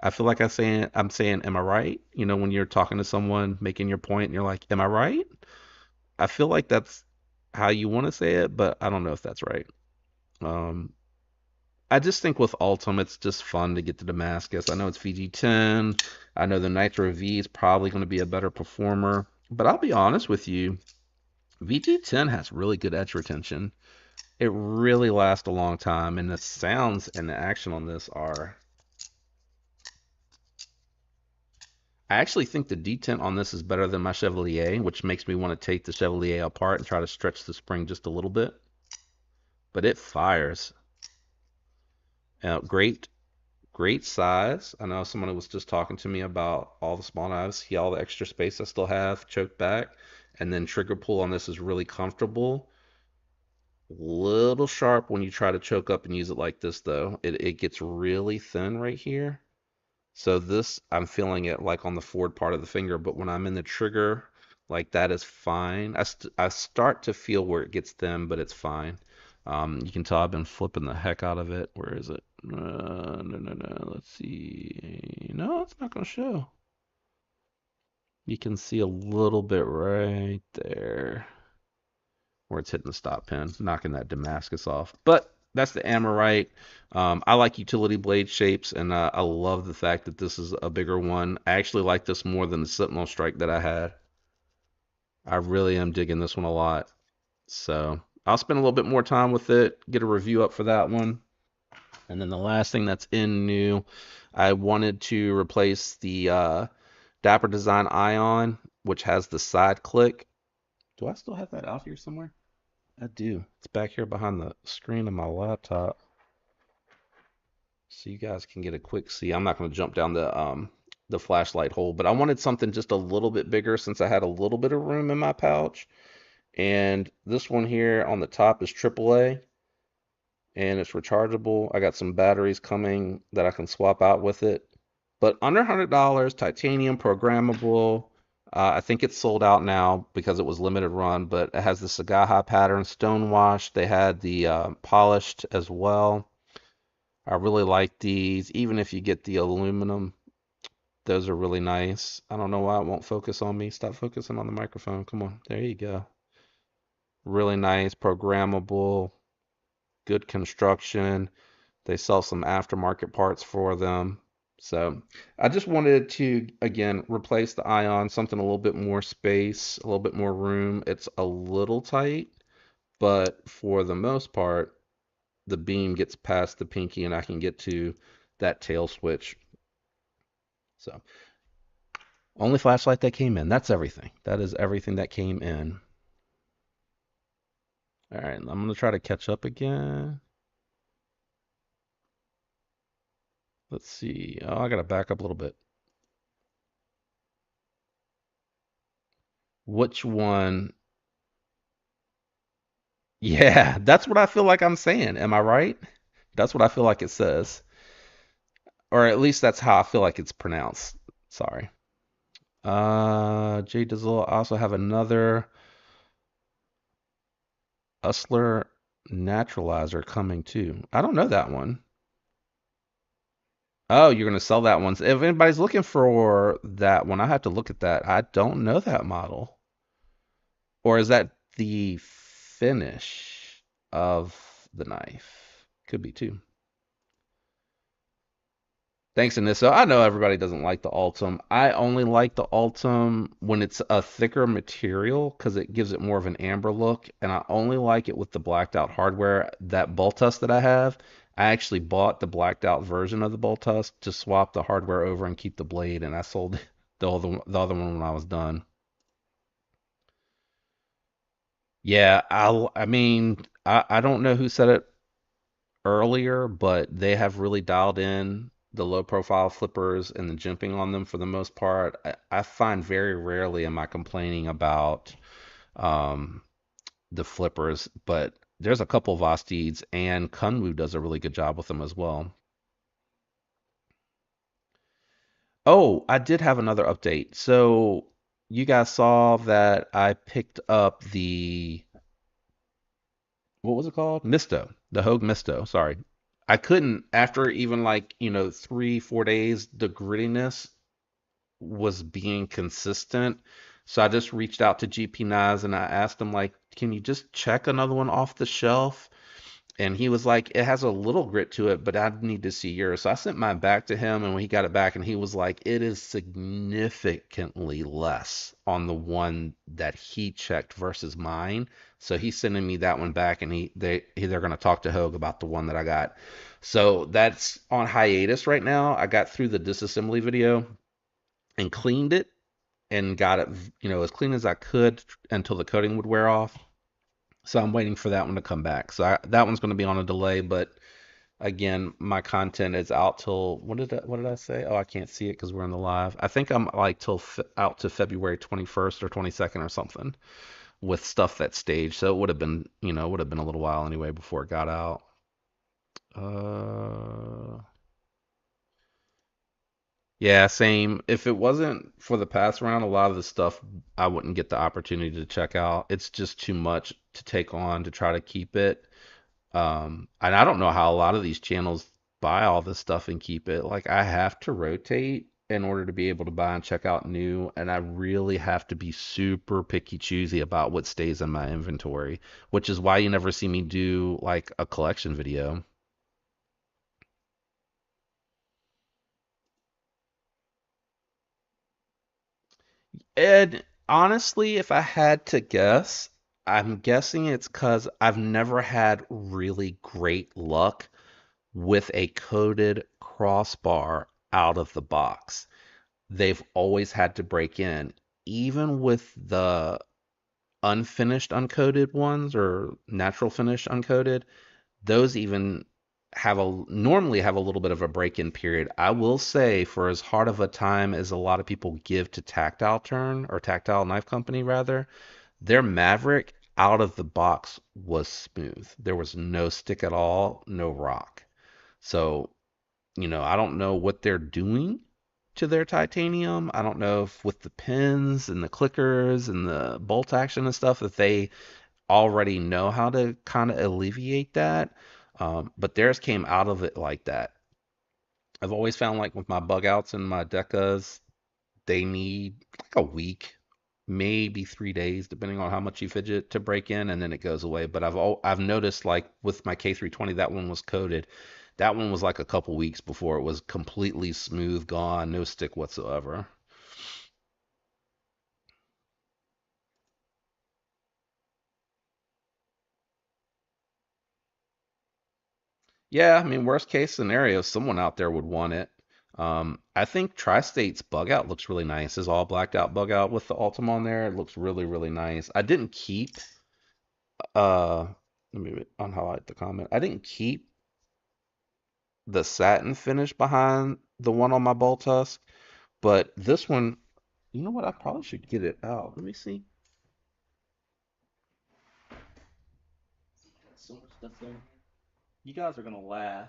I feel like I'm saying, am I right? When you're talking to someone making your point and you're like, am I right? I feel like that's how you want to say it, but I don't know if that's right. Um, I just think with Ultim, it's just fun to get to Damascus. I know it's VG10. I know the Nitro V is probably going to be a better performer, but I'll be honest with you, VG10 has really good edge retention. It really lasts a long time, and the sounds and the action on this are. I actually think the detent on this is better than my Chevalier, which makes me want to take the Chevalier apart and try to stretch the spring just a little bit. But it fires. Great, great size. I know someone was just talking to me about all the small knives. See all the extra space I still have, choked back, and then trigger pull on this is really comfortable. Little sharp when you try to choke up and use it like this, though. It gets really thin right here. So this, I'm feeling it like on the forward part of the finger, but when I'm in the trigger, like that is fine. I start to feel where it gets thin, but it's fine. You can tell I've been flipping the heck out of it. Where is it? No, no, no. Let's see. No, it's not going to show. You can see a little bit right there where it's hitting the stop pin, knocking that Damascus off. But that's the Amorite. I like utility blade shapes, and I love the fact that this is a bigger one. I actually like this more than the Sentinel Strike that I had. I really am digging this one a lot. So I'll spend a little bit more time with it, get a review up for that one. And then the last thing that's in new, I wanted to replace the Dapper Design Ion, which has the side click. Do I still have that out here somewhere? I do. It's back here behind the screen of my laptop. So you guys can get a quick see. I'm not going to jump down the flashlight hole, but I wanted something just a little bit bigger since I had a little bit of room in my pouch. And this one here on the top is AAA and it's rechargeable. I got some batteries coming that I can swap out with it. But under $100, titanium, programmable. I think it's sold out now because it was limited run, but it has the Sagaha pattern, stonewash. They had the polished as well. I really like these. Even if you get the aluminum, those are really nice. I don't know why it won't focus on me. Stop focusing on the microphone. Come on. There you go. Really nice, programmable, good construction. They sell some aftermarket parts for them. So I just wanted to, again, replace the Ion, something a little bit more space, a little bit more room. It's a little tight, but for the most part, the beam gets past the pinky and I can get to that tail switch. So only flashlight that came in. That's everything. That is everything that came in. All right, I'm gonna try to catch up again. Let's see. Oh, I gotta back up a little bit. Which one? Yeah, that's what I feel like I'm saying. Am I right? That's what I feel like it says. Or at least that's how I feel like it's pronounced. Sorry. J Dizzle. I also have another Usler naturalizer coming too. I don't know that one. Oh, you're gonna sell that one. If anybody's looking for that one, I have to look at that. I don't know that model. Or is that the finish of the knife? Could be too. Thanks, Anissa. I know everybody doesn't like the Ultim. I only like the Ultim when it's a thicker material because it gives it more of an amber look, and I only like it with the blacked out hardware. That Boltus that I have, I actually bought the blacked out version of the Boltus to swap the hardware over and keep the blade, and I sold the other one when I was done. Yeah, I don't know who said it earlier, but they have really dialed in the low profile flippers and the jimping on them for the most part. I find very rarely am I complaining about um, the flippers, but there's a couple of Vosteeds and Kunwu does a really good job with them as well. Oh, I did have another update. So you guys saw that I picked up the what was it called? Misto, the Hogue Misto. Sorry. I couldn't, after even like, 3, 4 days, the grittiness was being consistent. So I just reached out to GP Nas and I asked him, like, can you just check another one off the shelf? And he was like, it has a little grit to it, but I need to see yours. So I sent mine back to him, and when he got it back, and he was like, it is significantly less on the one that he checked versus mine. So he's sending me that one back, and they're going to talk to Hogue about the one that I got. So that's on hiatus right now. I got through the disassembly video and cleaned it and got it, as clean as I could until the coating would wear off. So I'm waiting for that one to come back. So that one's going to be on a delay, but again, my content is out till what did I say? Oh, I can't see it because we're in the live. I think I'm like out to February 21st or 22nd or something with stuff that's staged. So it would have been a little while anyway before it got out. Uh, yeah, same. If it wasn't for the pass round, a lot of the stuff I wouldn't get the opportunity to check out. It's just too much to take on to try to keep it. And I don't know how a lot of these channels buy all this stuff and keep it. Like I have to rotate in order to be able to buy and check out new, and I really have to be super picky choosy about what stays in my inventory, which is why you never see me do like a collection video. And honestly, if I had to guess, I'm guessing it's because I've never had really great luck with a coated crossbar out of the box. They've always had to break in, even with the unfinished uncoated ones or natural finish uncoated. Those even normally have a little bit of a break-in period. I will say, for as hard of a time as a lot of people give to Tactile Turn or Tactile Knife Company rather, their Maverick out of the box was smooth. There was no stick at all, no rock. So I don't know what they're doing to their titanium. I don't know if with the pins and the clickers and the bolt action and stuff that they already know how to kind of alleviate that. But theirs came out of it like that. I've always found like with my bug outs and my decas, they need like a week, maybe 3 days, depending on how much you fidget to break in, and then it goes away. But I've noticed like with my K320, that one was coated. That one was like a couple weeks before it was completely smooth, gone, no stick whatsoever. Yeah, I mean, worst case scenario, someone out there would want it. I think Tri-State's bug out looks really nice. It's all blacked out bug out with the Ultima on there. It looks really, really nice. I didn't keep Let me unhighlight the comment. I didn't keep the satin finish behind the one on my ball tusk, but this one, you know what? I probably should get it out. Let me see. So much stuff there. You guys are gonna laugh.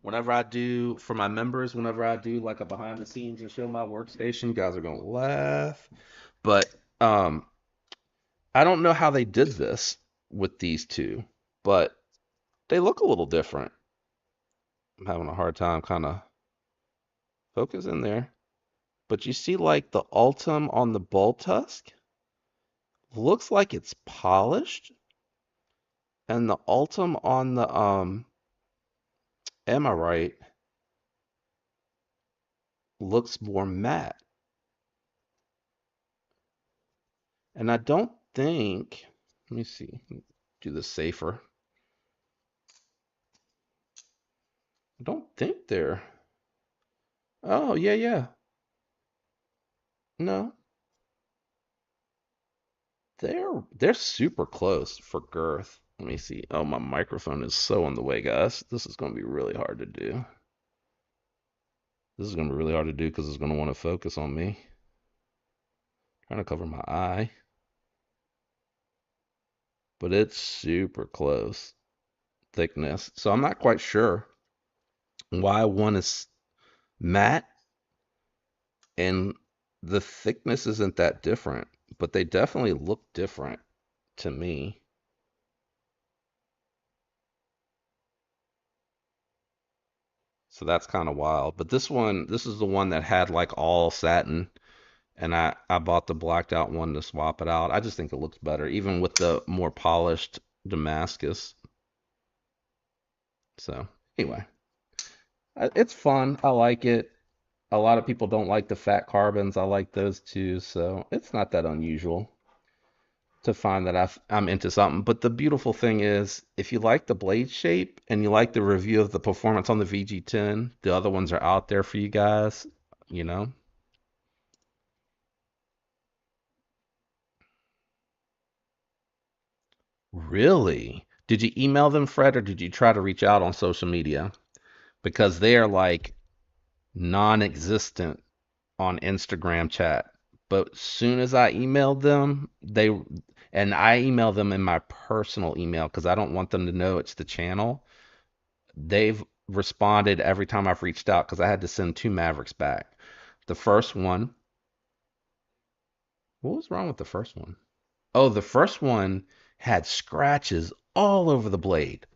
Whenever I do for my members, whenever I do like a behind the scenes and show my workstation, you guys are gonna laugh. But um, I don't know how they did this with these two, but they look a little different. I'm having a hard time kind of focus in there. But you see like the Ultim on the bull tusk looks like it's polished, and the Ultim on the am I right, looks more matte. And I don't think, let me see, do this safer. I don't think they're, oh yeah, yeah. No, they're super close for girth. Let me see. Oh, my microphone is so on the way, guys. This is going to be really hard to do. This is going to be really hard to do because it's going to want to focus on me. Trying to cover my eye, but it's super close thickness. So I'm not quite sure why one is matte and the thickness isn't that different, but they definitely look different to me. So that's kind of wild. But this one, this is the one that had like all satin, and I bought the blacked out one to swap it out. I just think it looks better, even with the more polished Damascus. So anyway, it's fun. I like it. A lot of people don't like the fat carbons. I like those too, so it's not that unusual to find that I'm into something. But the beautiful thing is, if you like the blade shape and you like the review of the performance on the VG10, the other ones are out there for you guys, you know? Really? Did you email them, Fred, or did you try to reach out on social media? Because they are like non-existent on Instagram chat. But soon as I emailed them, and I emailed them in my personal email because I don't want them to know it's the channel. They've responded every time I've reached out because I had to send two Mavericks back. The first one, what was wrong with the first one? Oh, the first one had scratches all over the blade.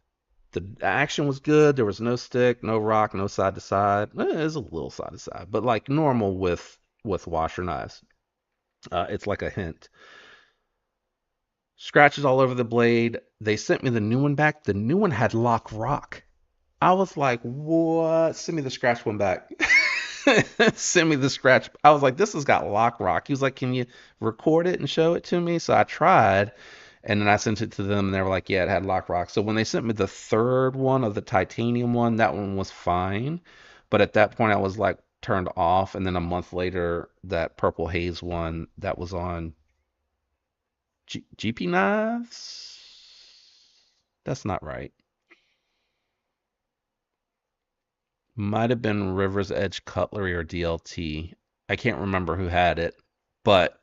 The action was good. There was no stick, no rock, no side to side. It is a little side to side, but like normal with washer knives. It's like a hint. Scratches all over the blade. They sent me the new one back. The new one had lock rock. I was like, what? Send me the scratch one back. Send me the scratch. I was like, this has got lock rock. He was like, can you record it and show it to me? So I tried, and then I sent it to them, and they were like, yeah, it had lock rock. So when they sent me the third one of the titanium one, that one was fine. But at that point, I was like turned off. And then a month later, that purple haze one that was on GP knives. That's not right. Might have been River's Edge Cutlery or DLT. I can't remember who had it, but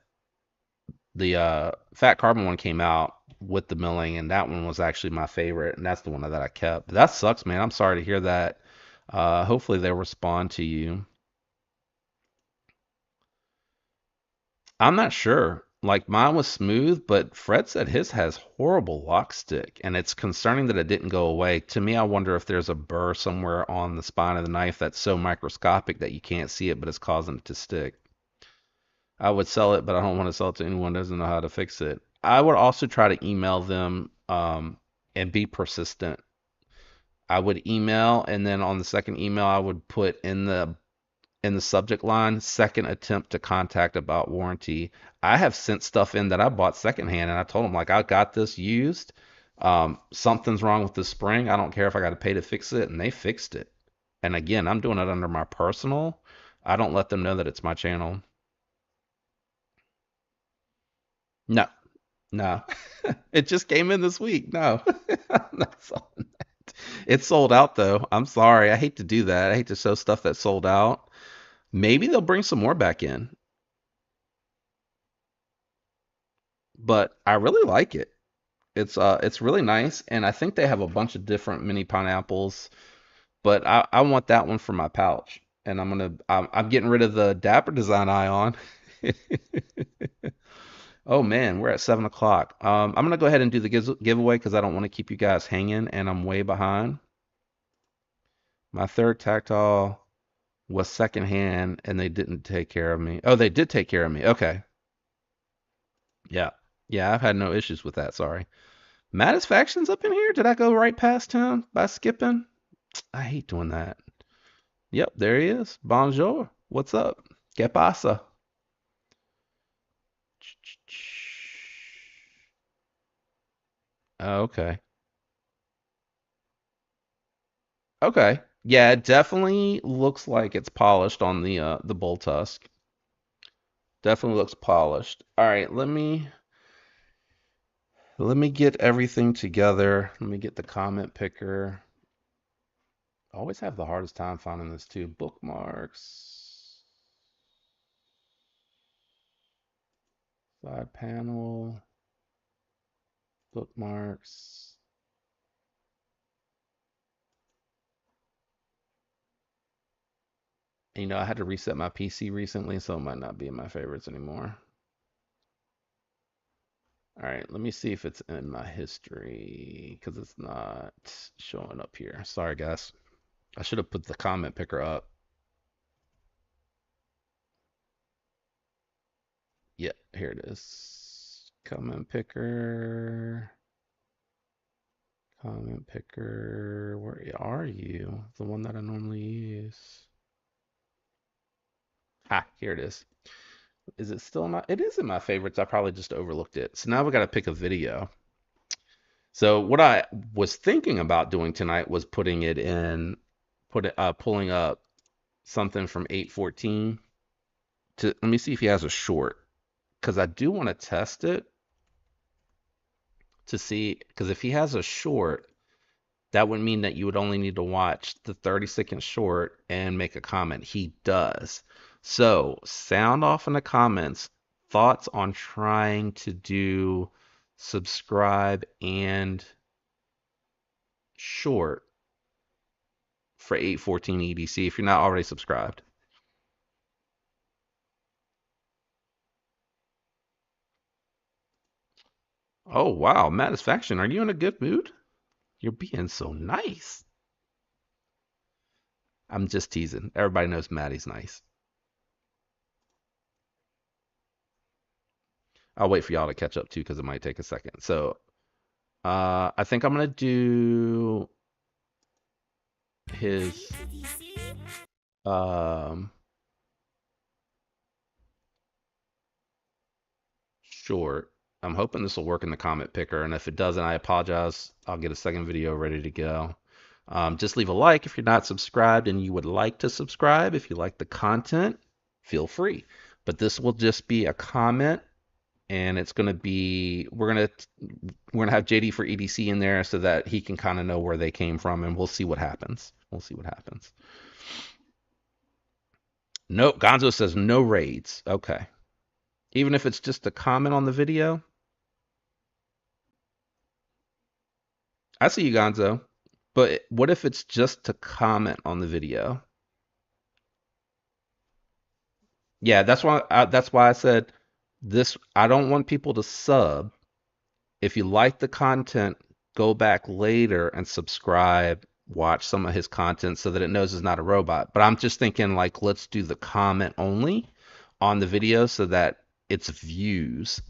the Fat Carbon one came out with the milling, and that one was actually my favorite, and that's the one that I kept. But that sucks, man. I'm sorry to hear that. Hopefully they'll respond to you. I'm not sure. Like mine was smooth, but Fred said his has horrible lock stick, and it's concerning that it didn't go away. To me, I wonder if there's a burr somewhere on the spine of the knife that's so microscopic that you can't see it, but it's causing it to stick. I would sell it, but I don't want to sell it to anyone who doesn't know how to fix it. I would also try to email them and be persistent. I would email, and then on the second email, I would put in the subject line, second attempt to contact about warranty. I have sent stuff in that I bought secondhand, and I told them like I got this used. Something's wrong with the spring. I don't care if I got to pay to fix it, and they fixed it. And again, I'm doing it under my personal. I don't let them know that it's my channel. No, no. It just came in this week. No, I'm not selling that. It's sold out though. I'm sorry. I hate to do that. I hate to show stuff that's sold out. Maybe they'll bring some more back in, but I really like it. It's really nice, and I think they have a bunch of different mini pineapples. But I want that one for my pouch, and I'm getting rid of the Dapper Design Ion. Oh man, we're at 7 o'clock. I'm gonna go ahead and do the giveaway because I don't want to keep you guys hanging, and I'm way behind. My third tactile was secondhand, and they didn't take care of me. Oh, they did take care of me. Okay, yeah, yeah, I've had no issues with that. Sorry. Matisfaction's up in here. Did I go right past him by skipping? I hate doing that. Yep, there he is. Bonjour. What's up? ¿Qué pasa? Oh, okay. Okay. Yeah, it definitely looks like it's polished on the bull tusk. Definitely looks polished. All right, let me get everything together. Let me get the comment picker. I always have the hardest time finding this too. Bookmarks, side panel, bookmarks. You know, I had to reset my PC recently, so it might not be in my favorites anymore. All right, let me see if it's in my history because it's not showing up here. Sorry, guys. I should have put the comment picker up. Yeah, here it is. Comment picker. Comment picker. Where are you? The one that I normally use. Ah, here it is. Is it still in my? It is in my favorites. I probably just overlooked it. So now we got to pick a video. So what I was thinking about doing tonight was pulling up something from 814 to let me see if he has a short because I do want to test it to see because if he has a short, that would mean that you would only need to watch the 30-second short and make a comment. He does. So sound off in the comments thoughts on trying to do subscribe and short for 814 EDC if you're not already subscribed. Oh wow, Matisfaction, are you in a good mood? You're being so nice. I'm just teasing. Everybody knows Maddie's nice. I'll wait for y'all to catch up too because it might take a second. So I think I'm gonna do his um short. I'm hoping this will work in the comment picker, and if it doesn't, I apologize. I'll get a second video ready to go. Just leave a like if you're not subscribed and you would like to subscribe. If you like the content, feel free. But this will just be a comment, and it's going to be we're gonna have JD for EDC in there so that he can kind of know where they came from, and we'll see what happens. We'll see what happens. No, Gonzo says no raids. Okay. Even if it's just a comment on the video. I see you, Gonzo. But what if it's just to comment on the video? Yeah, that's why I said this. I don't want people to sub. If you like the content, go back later and subscribe, watch some of his content so that it knows it's not a robot. But I'm just thinking like let's do the comment only on the video so that it's views,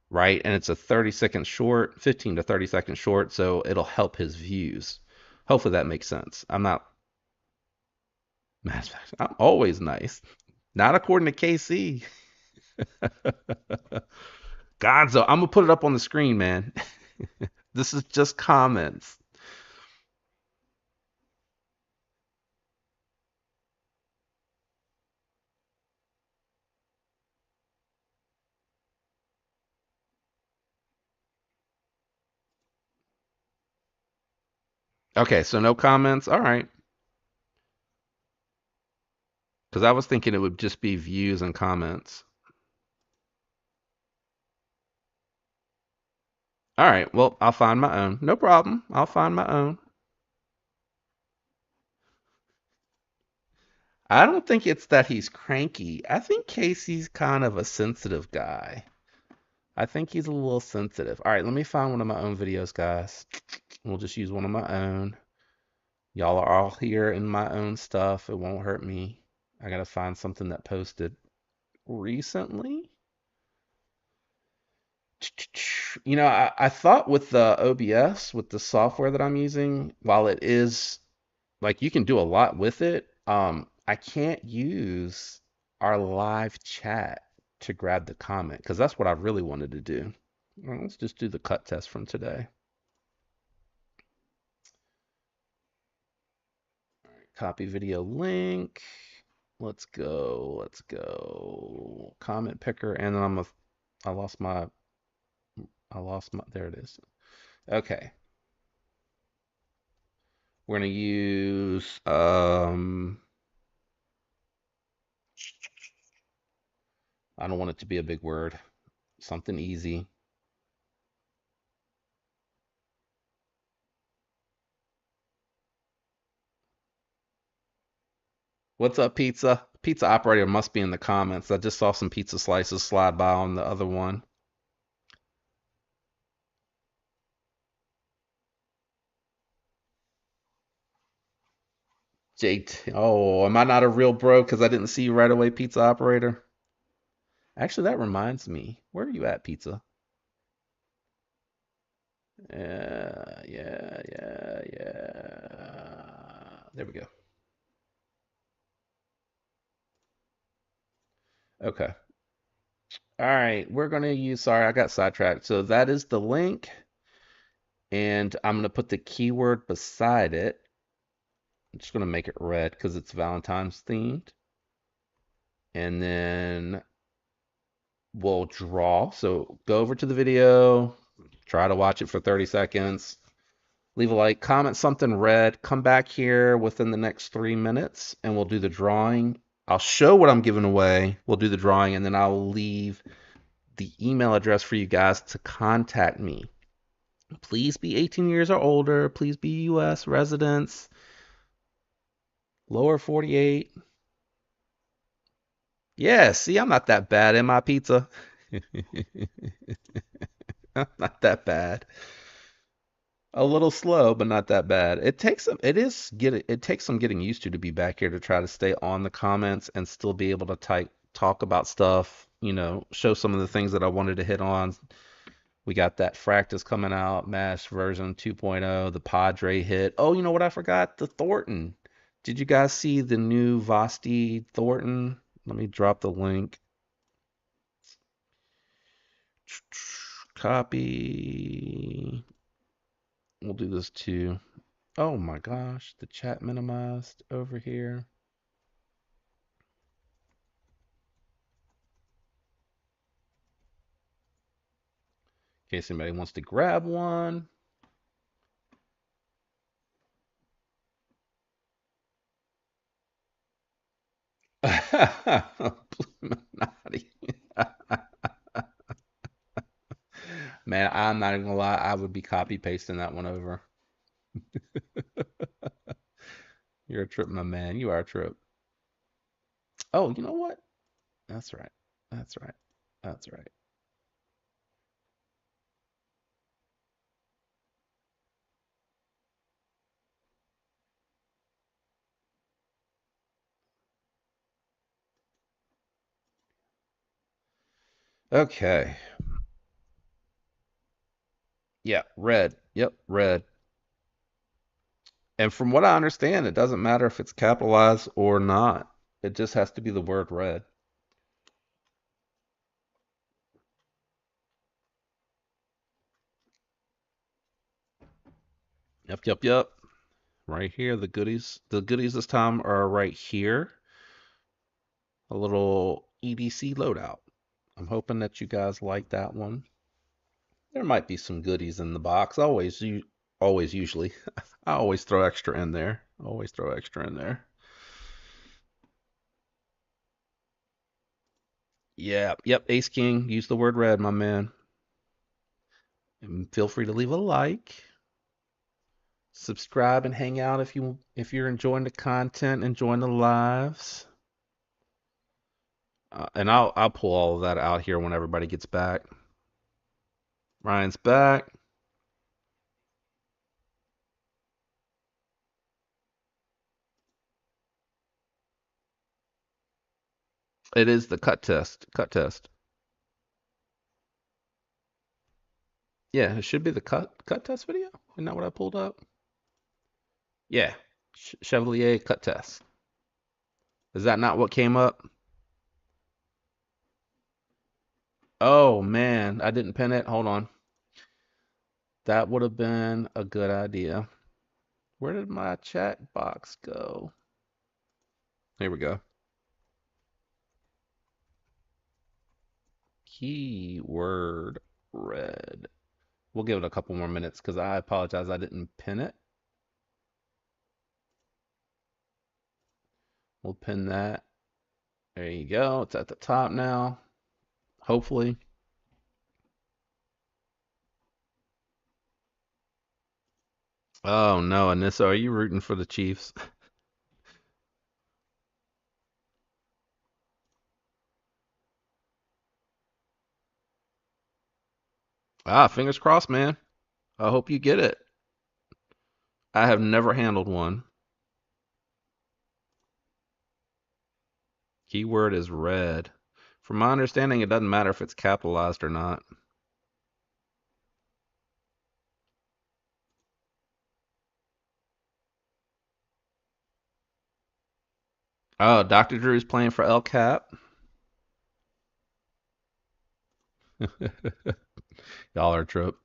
right? And it's a 30-second short, 15 to 30-second short, so it'll help his views. Hopefully that makes sense. I'm not I'm always nice. Not according to KC. Gonzo, I'm gonna put it up on the screen, man. This is just comments. Okay, so no comments. All right. Because I was thinking it would just be views and comments. All right. Well, I'll find my own. No problem. I'll find my own. I don't think it's that he's cranky. I think Casey's kind of a sensitive guy. I think he's a little sensitive. All right, let me find one of my own videos, guys. We'll just use one of my own. Y'all are all here in my own stuff. It won't hurt me. I gotta find something that posted recently. You know, I thought with the OBS, with the software that I'm using, while it is like you can do a lot with it, I can't use our live chat to grab the comment because that's what I really wanted to do. Well, let's just do the cut test from today. Copy video link. Let's go. Let's go. Comment picker, and then I lost my. There it is. Okay. We're gonna use I don't want it to be a big word. Something easy. What's up, pizza? Pizza operator must be in the comments. I just saw some pizza slices slide by on the other one. JT. Oh, am I not a real bro because I didn't see you right away, pizza operator? Actually, that reminds me. Where are you at, pizza? Yeah. There we go. Okay. All right. We're going to use, sorry, I got sidetracked. So that is the link. And I'm going to put the keyword beside it. I'm just going to make it red because it's Valentine's themed. And then we'll draw. So go over to the video, try to watch it for 30 seconds, leave a like, comment something red, come back here within the next 3 minutes, and we'll do the drawing. I'll show what I'm giving away. We'll do the drawing, and then I'll leave the email address for you guys to contact me. Please be 18 years or older. Please be U.S. residents, lower 48. Yeah, see, I'm not that bad, am I, pizza? I'm not that bad. A little slow, but not that bad. It takes some getting used to be back here to try to stay on the comments and still be able to talk about stuff, show some of the things that I wanted to hit on. We got that Fractus coming out, MASH version 2.0, the Padre hit. Oh, you know what I forgot? The Thornton. Did you guys see the new Vosti Thornton? Let me drop the link. Copy. We'll do this too. Oh my gosh, the chat minimized over here. In case anybody wants to grab one. Man, I'm not even gonna lie, I would be copy pasting that one over. You're a trip, my man. You are a trip. Oh, you know what? That's right. That's right. That's right. Okay. Yeah, red. Yep, red. And from what I understand, it doesn't matter if it's capitalized or not. It just has to be the word red. Yep. Right here, the goodies. The goodies this time are right here. A little EDC loadout. I'm hoping that you guys like that one. There might be some goodies in the box. Always you. Always, usually. I always throw extra in there. Always throw extra in there. Yeah, yep, Ace King. Use the word red, my man. And feel free to leave a like, subscribe, and hang out if you're enjoying the content, enjoying the lives. And I'll pull all of that out here when everybody gets back. Ryan's back. It is the cut test. Cut test. Yeah, it should be the cut test video. Isn't that what I pulled up? Yeah, Chevalier cut test. Is that not what came up? Oh man, I didn't pin it. Hold on. That would have been a good idea. Where did my chat box go? Here we go. Keyword red. We'll give it a couple more minutes because I apologize I didn't pin it. We'll pin that. There you go. It's at the top now. Hopefully. Oh no, Anissa, are you rooting for the Chiefs? Ah, fingers crossed, man. I hope you get it. I have never handled one. Keyword is red. From my understanding, it doesn't matter if it's capitalized or not. Oh, Dr. Drew's playing for El Cap. Y'all are a trip.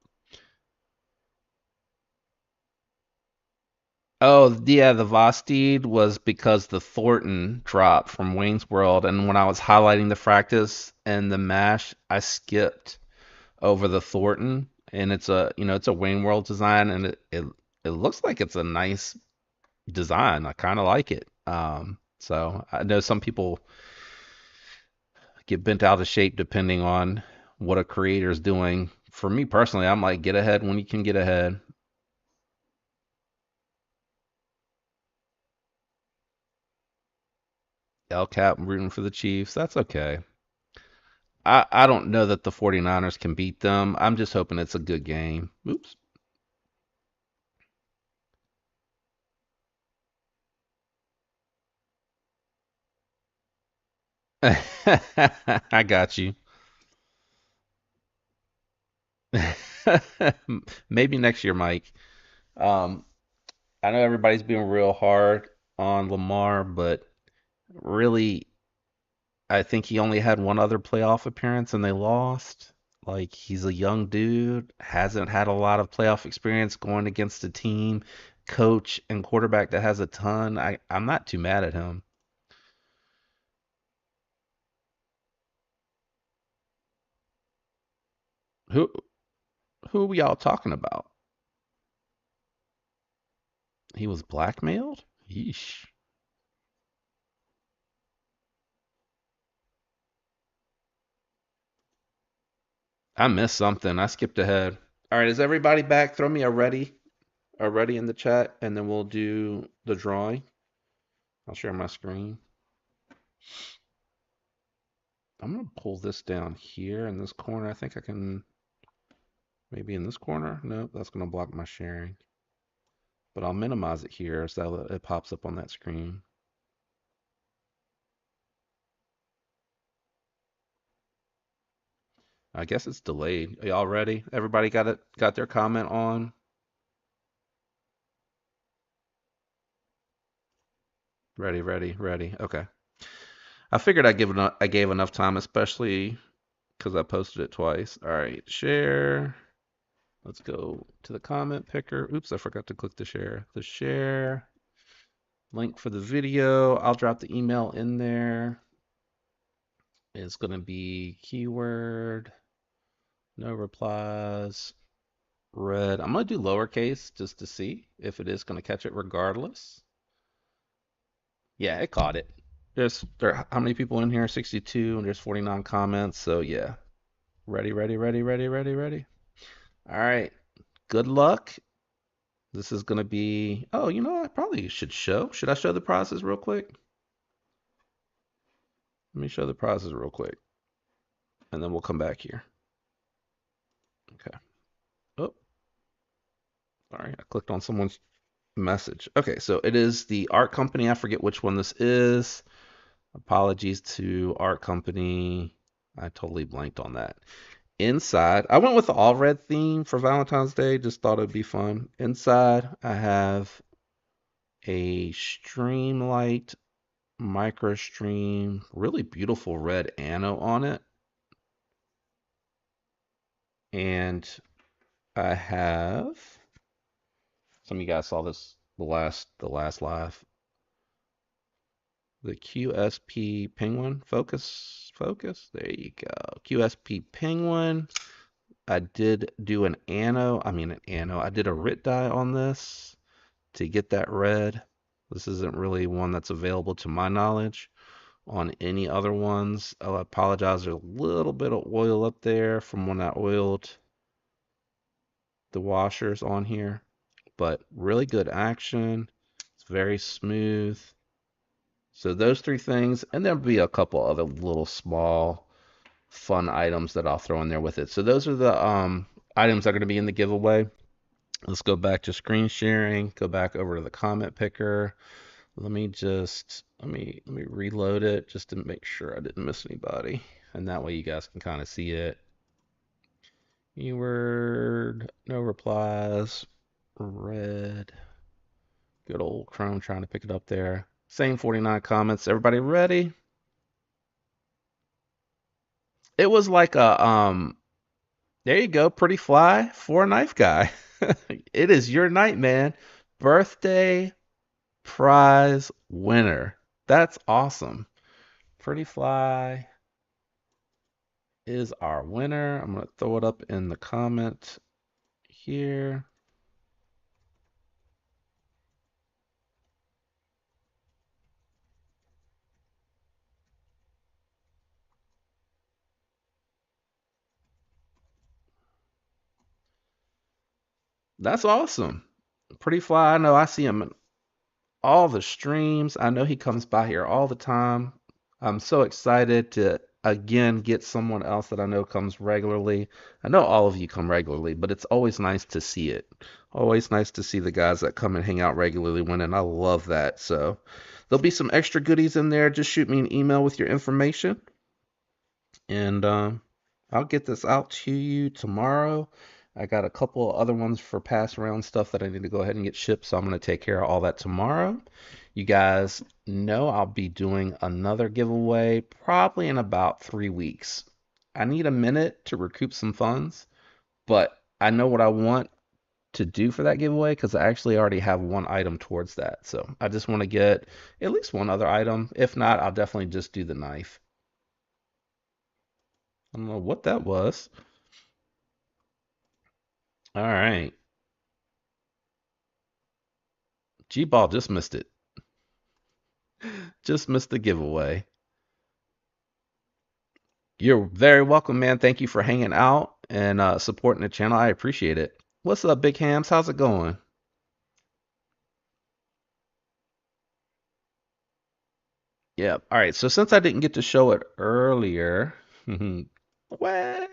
Oh, yeah, the Vosteed was because the Thornton dropped from Wayne's World, and when I was highlighting the Fractus and the Mash, I skipped over the Thornton, and it's a Wayne World design, and it looks like it's a nice design. I kind of like it. So I know some people get bent out of shape depending on what a creator is doing. For me personally, I'm like, get ahead when you can get ahead. El Cap rooting for the Chiefs. That's okay. I don't know that the 49ers can beat them. I'm just hoping it's a good game. Oops. I got you. Maybe next year, Mike. Um, I know everybody's being real hard on Lamar, but really, I think he only had one other playoff appearance and they lost. Like, he's a young dude, hasn't had a lot of playoff experience going against a team, coach, and quarterback that has a ton. I'm not too mad at him. Who who are we all talking about? He was blackmailed? Yeesh. I missed something. I skipped ahead. All right, is everybody back? Throw me a ready in the chat, and then we'll do the drawing. I'll share my screen. I'm gonna pull this down here in this corner. I think I can maybe in this corner. Nope, that's gonna block my sharing. But I'll minimize it here so that it pops up on that screen. I guess it's delayed. Are y'all ready? Everybody got it? Got their comment on? Ready, ready, ready. Okay. I figured I gave enough time, especially because I posted it twice. All right, share. Let's go to the comment picker. Oops, I forgot to click the share. The share link for the video. I'll drop the email in there. It's going to be keyword, no replies. red. I'm gonna do lowercase just to see if it is gonna catch it regardless. Yeah, it caught it. How many people in here? 62, and there's 49 comments. So yeah. Ready, ready, ready, ready, ready, ready. All right. Good luck. This is gonna be. Oh, you know, I probably should show. Should I show the process real quick? Let me show the process real quick, and then we'll come back here. Okay. Oh, sorry. I clicked on someone's message. Okay, so it is the art company. I forget which one this is. Apologies to art company. I totally blanked on that. Inside, I went with the all red theme for Valentine's Day. Just thought it'd be fun. Inside, I have a Streamlight micro stream, really beautiful red anno on it. And I have some of you guys saw this the last live. The QSP Penguin focus. There you go. QSP Penguin. I did do an anno. I mean an anno. I did a writ die on this to get that red. This isn't really one that's available to my knowledge on any other ones. I'll apologize. There's a little bit of oil up there from when I oiled the washers on here, but really good action. It's very smooth. So those three things, and there'll be a couple other little small fun items that I'll throw in there with it. So those are the items that are going to be in the giveaway. Let's go back to screen sharing, go back over to the comment picker. Let me reload it just to make sure I didn't miss anybody. And that way you guys can kind of see it. Keyword, no replies, red. Good old Chrome trying to pick it up there. Same 49 comments. Everybody ready? It was like there you go, pretty fly for a knife guy. It is your night, man. Birthday prize winner. That's awesome. Pretty fly is our winner. I'm going to throw it up in the comment here. That's awesome. Pretty fly. I know I see him in all the streams. I know he comes by here all the time. I'm so excited to again get someone else that I know comes regularly. I know all of you come regularly, but it's always nice to see it. Always nice to see the guys that come and hang out regularly winning. I love that. So there'll be some extra goodies in there. Just shoot me an email with your information, and I'll get this out to you tomorrow. I got a couple other ones for pass around stuff that I need to go ahead and get shipped, so I'm going to take care of all that tomorrow. You guys know I'll be doing another giveaway probably in about 3 weeks. I need a minute to recoup some funds, but I know what I want to do for that giveaway because I actually already have one item towards that. So I just want to get at least one other item. If not, I'll definitely just do the knife. I don't know what that was. All right. G-Ball just missed it. Just missed the giveaway. You're very welcome, man. Thank you for hanging out and supporting the channel. I appreciate it. What's up, Big Hams? How's it going? Yeah. All right. So since I didn't get to show it earlier, whack.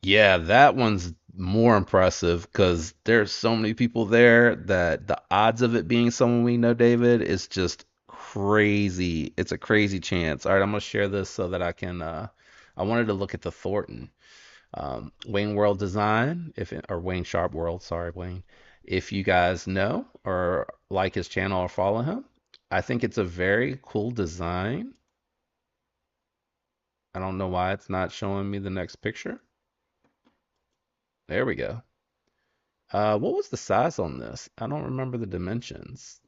Yeah, that one's more impressive because there's so many people there that the odds of it being someone we know, David, is just crazy. It's a crazy chance. All right, I'm gonna share this so that I can. I wanted to look at the Thornton, Wayne World Design, or Wayne Sharp World. Sorry, Wayne. If you guys know or like his channel or follow him, I think it's a very cool design. I don't know why it's not showing me the next picture. There we go. What was the size on this? I don't remember the dimensions.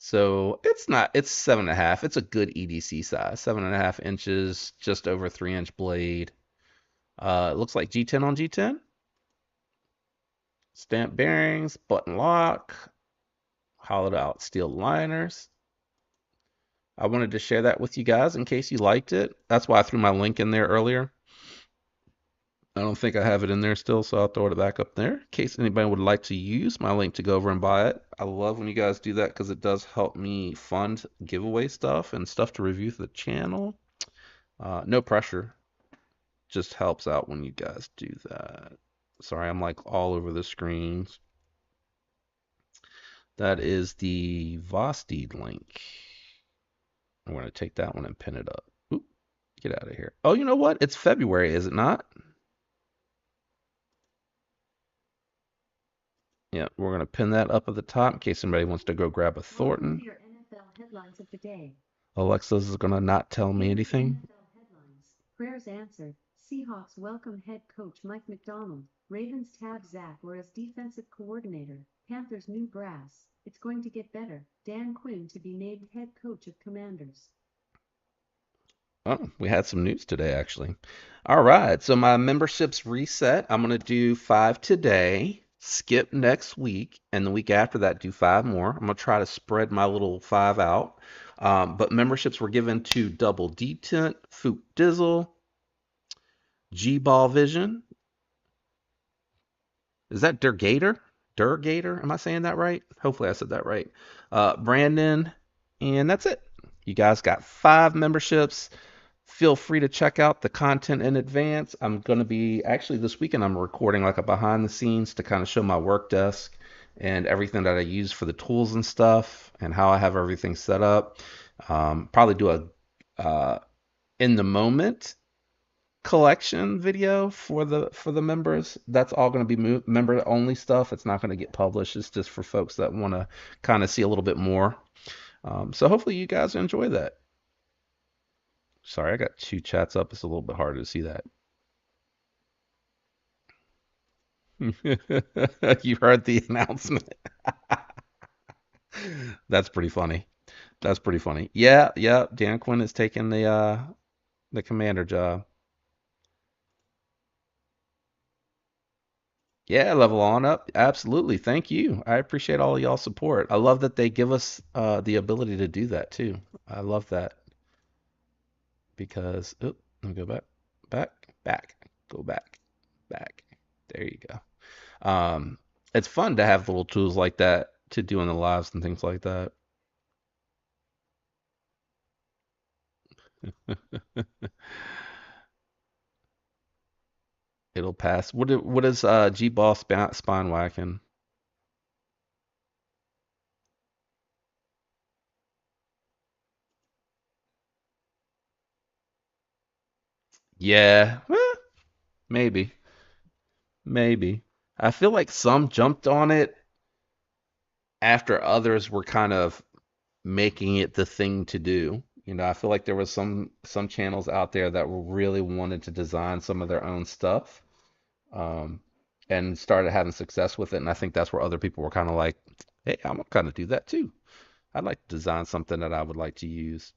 So it's not, it's 7.5. It's a good EDC size, 7.5 inches, just over 3 inch blade. It looks like G10 on G10. Stamp bearings, button lock, hollowed out steel liners. I wanted to share that with you guys in case you liked it. That's why I threw my link in there earlier. I don't think I have it in there still, so I'll throw it back up there in case anybody would like to use my link to go over and buy it. I love when you guys do that because it does help me fund giveaway stuff and stuff to review for the channel. No pressure, just helps out when you guys do that. Sorry, I'm like all over the screens. That is the Vosteed link. I'm going to take that one and pin it up. Oop, get out of here. Oh, you know what? It's February, is it not? Yeah, we're going to pin that up at the top in case somebody wants to go grab a Thornton. Alexa's going to not tell me anything. Prayers answered. Seahawks welcome head coach Mike McDonald. Ravens tab Zach Ware as defensive coordinator. Panthers new brass. It's going to get better. Dan Quinn to be named head coach of Commanders. Oh, we had some news today, actually. All right, so my membership's reset. I'm going to do 5 today, skip next week, and the week after that, do 5 more. I'm going to try to spread my little 5 out. But memberships were given to Double Detent, Fook Dizzle, G-Ball Vision. Is that Durgator? Durgator? Am I saying that right? Hopefully I said that right. Brandon, and that's it. You guys got 5 memberships. Feel free to check out the content in advance. I'm going to be actually this weekend, I'm recording like a behind the scenes to kind of show my work desk and everything that I use for the tools and stuff and how I have everything set up. Probably do a in the moment collection video for the members. That's all going to be member only stuff. It's not going to get published. It's just for folks that want to kind of see a little bit more. So hopefully you guys enjoy that. Sorry, I got 2 chats up. It's a little bit harder to see that. You heard the announcement. That's pretty funny. That's pretty funny. Yeah, yeah. Dan Quinn is taking the commander job. Yeah, level on up. Absolutely. Thank you. I appreciate all of y'all's support. I love that they give us the ability to do that too. I love that because let me go back, go back. There you go. It's fun to have little tools like that to do in the lives and things like that. It'll pass. What is G-ball spine whacking? Yeah, maybe, maybe. I feel like some jumped on it after others were kind of making it the thing to do. You know, I feel like there was some channels out there that were really wanted to design some of their own stuff, um, and started having success with it. And I think that's where other people were kind of like, "Hey, I'm gonna kind of do that too. I'd like to design something that I would like to use."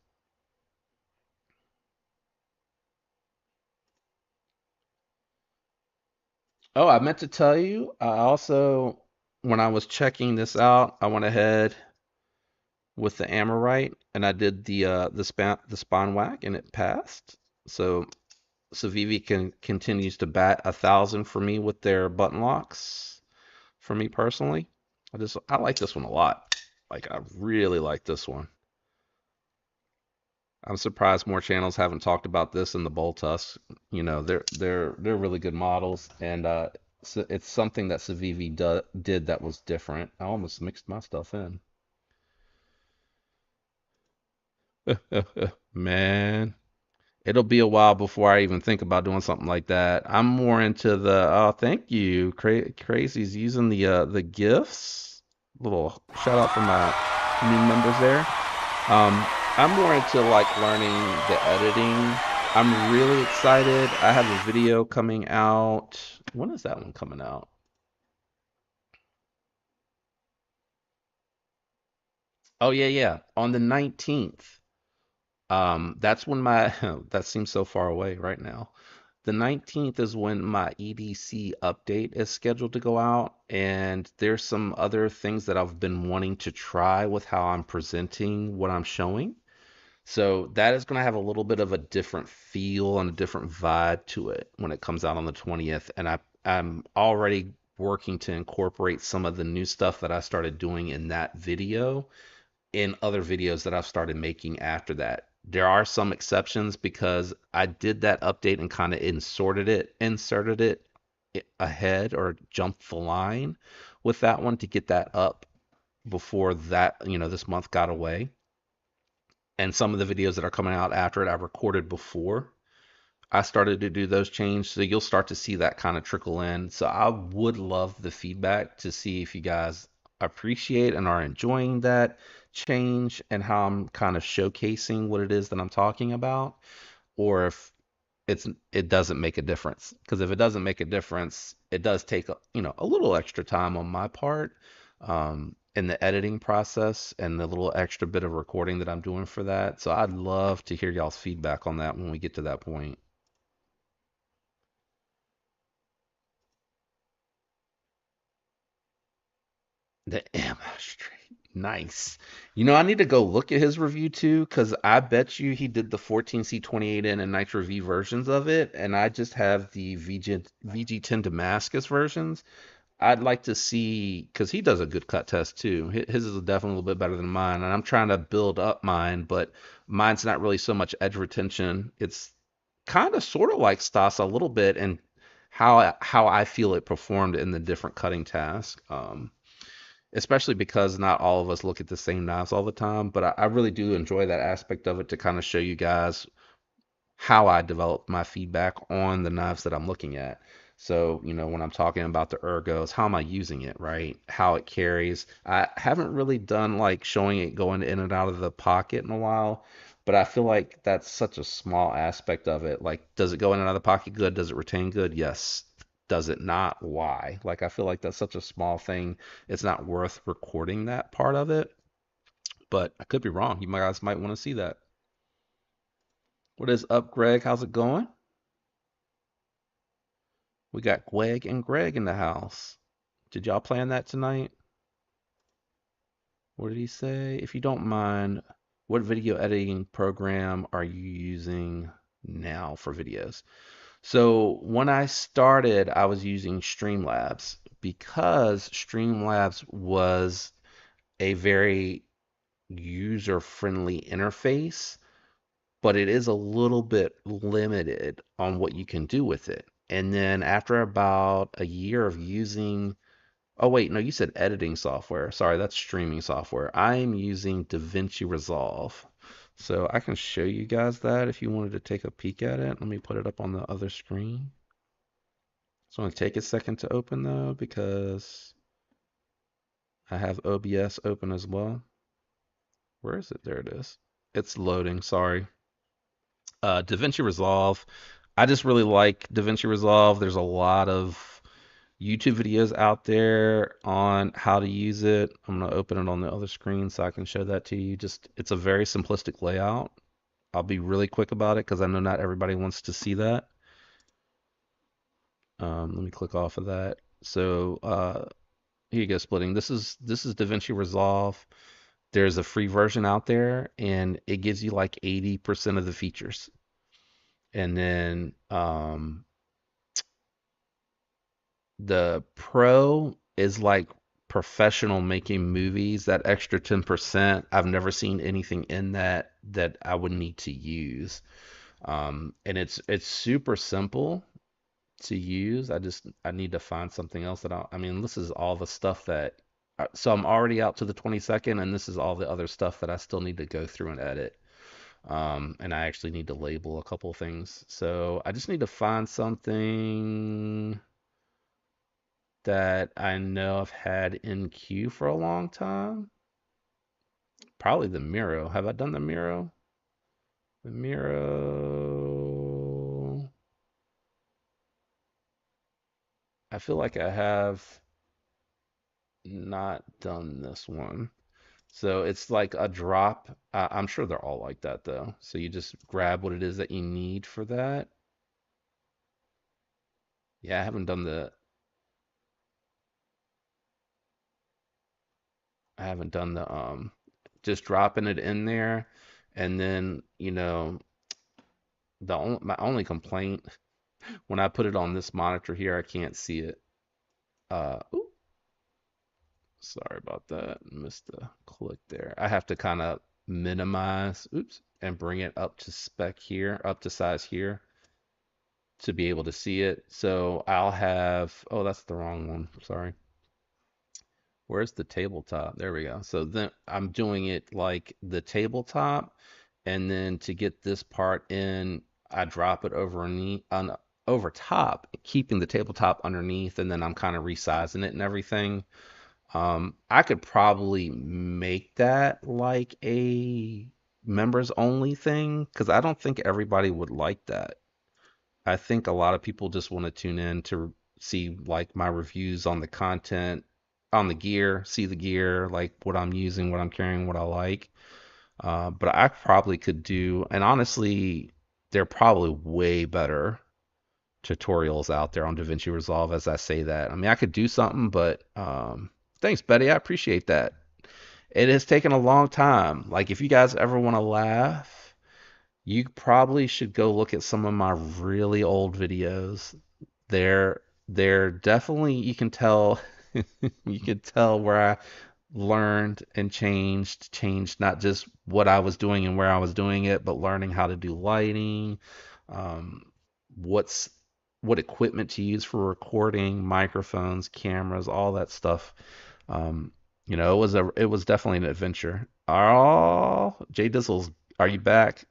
Oh, I meant to tell you, I also, when I was checking this out, I went ahead with the Amorite and I did the spawn whack and it passed. So Civivi continues to bat 1,000 for me with their button locks. For me personally, I like this one a lot. Like I really like this one. I'm surprised more channels haven't talked about this in the Bull Tusk. You know, they're really good models, and so it's something that Civivi did that was different. I almost mixed my stuff in. Man, it'll be a while before I even think about doing something like that. I'm more into the oh, thank you, Crazy's using the gifts. Little shout out for my new members there. Um, I'm more into like learning the editing. I'm really excited. I have a video coming out. When is that one coming out? Oh yeah, yeah. On the 19th. That's when my that seems so far away right now. The 19th is when my EDC update is scheduled to go out, and there's some other things that I've been wanting to try with how I'm presenting what I'm showing. So that is going to have a little bit of a different feel and a different vibe to it when it comes out on the 20th. And I'm already working to incorporate some of the new stuff that I started doing in that video in other videos that I've started making after that. There are some exceptions because I did that update and kind of inserted it ahead or jumped the line with that one to get that up before that, this month got away. And some of the videos that are coming out after it, I recorded before I started to do those changes. So you'll start to see that kind of trickle in. So I would love the feedback to see if you guys appreciate and are enjoying that change and how I'm kind of showcasing what it is that I'm talking about, or if it doesn't make a difference. Because if it doesn't make a difference, it does take a little extra time on my part in the editing process and the little extra bit of recording that I'm doing for that. So I'd love to hear y'all's feedback on that when we get to that point. The M Street. Nice. I need to go look at his review too, because I bet you he did the 14C28N and Nitro V versions of it, and I just have the VG10 Damascus versions. I'd like to see, because he does a good cut test too. His is definitely a little bit better than mine, and I'm trying to build up mine, but mine's not really so much edge retention. It's kind of sort of like Stas a little bit, and how I feel it performed in the different cutting tasks. Especially because not all of us look at the same knives all the time. But I really do enjoy that aspect of it to kind of show you guys how I develop my feedback on the knives that I'm looking at. So, when I'm talking about the ergos, how am I using it, right? How it carries. I haven't really done like showing it going in and out of the pocket in a while, but I feel like that's such a small aspect of it. Like, does it go in and out of the pocket good? Does it retain good? Yes. Does it not? Why? Like, I feel like that's such a small thing. It's not worth recording that part of it, but I could be wrong. You guys might want to see that. What is up, Greg? How's it going? We got Gweg and Greg in the house. Did y'all plan that tonight? What did he say? If you don't mind, what video editing program are you using now for videos? So when I started, I was using Streamlabs because Streamlabs was a very user-friendly interface, but it is a little bit limited on what you can do with it. And then after about a year of using, oh wait, no, you said editing software. Sorry, that's streaming software. I'm using DaVinci Resolve. So I can show you guys that if you wanted to take a peek at it. Let me put it up on the other screen. It's going to take a second to open though because I have OBS open as well. Where is it? There it is. It's loading, sorry. DaVinci Resolve. I just really like DaVinci Resolve. There's a lot of YouTube videos out there on how to use it. I'm going to open it on the other screen so I can show that to you. Just, it's a very simplistic layout. I'll be really quick about it because I know not everybody wants to see that. Let me click off of that. So here you go, splitting. This is DaVinci Resolve. There's a free version out there, and it gives you like 80% of the features. And then the Pro is like professional making movies. That extra 10%, I've never seen anything in that I would need to use. And it's super simple to use. I need to find something else I mean, this is all the stuff that so I'm already out to the 22nd, and this is all the other stuff that I still need to go through and edit. And I actually need to label a couple things. So I just need to find something that I know I've had in queue for a long time. Probably the Miro. Have I done the Miro? The Miro. I feel like I have not done this one. So it's like a drop. I'm sure they're all like that though. So you just grab what it is that you need for that. Yeah, I haven't done the just dropping it in there, and then my only complaint when I put it on this monitor here, I can't see it. Oop, sorry about that. Missed the click there. I have to kind of minimize, oops, and bring it up to spec here, up to size here to be able to see it. So I'll have, oh, that's the wrong one. Sorry. Where's the tabletop? There we go. So then I'm doing it like the tabletop, and then to get this part in, I drop it over top, keeping the tabletop underneath, and then I'm kind of resizing it and everything. I could probably make that like a members only thing because I don't think everybody would like that. I think a lot of people just want to tune in to see like my reviews on the content, on the gear, see the gear, like what I'm using, what I'm carrying, what I like. But I probably could do, and honestly, there are probably way better tutorials out there on DaVinci Resolve as I say that. I mean, I could do something, but thanks, Betty. I appreciate that. It has taken a long time. Like, if you guys ever want to laugh, you probably should go look at some of my really old videos. They're definitely you can tell you can tell where I learned and changed not just what I was doing and where I was doing it, but learning how to do lighting, um, what's what equipment to use for recording, microphones, cameras, all that stuff. Um, it was definitely an adventure. Oh, Jay Dizzles, are you back?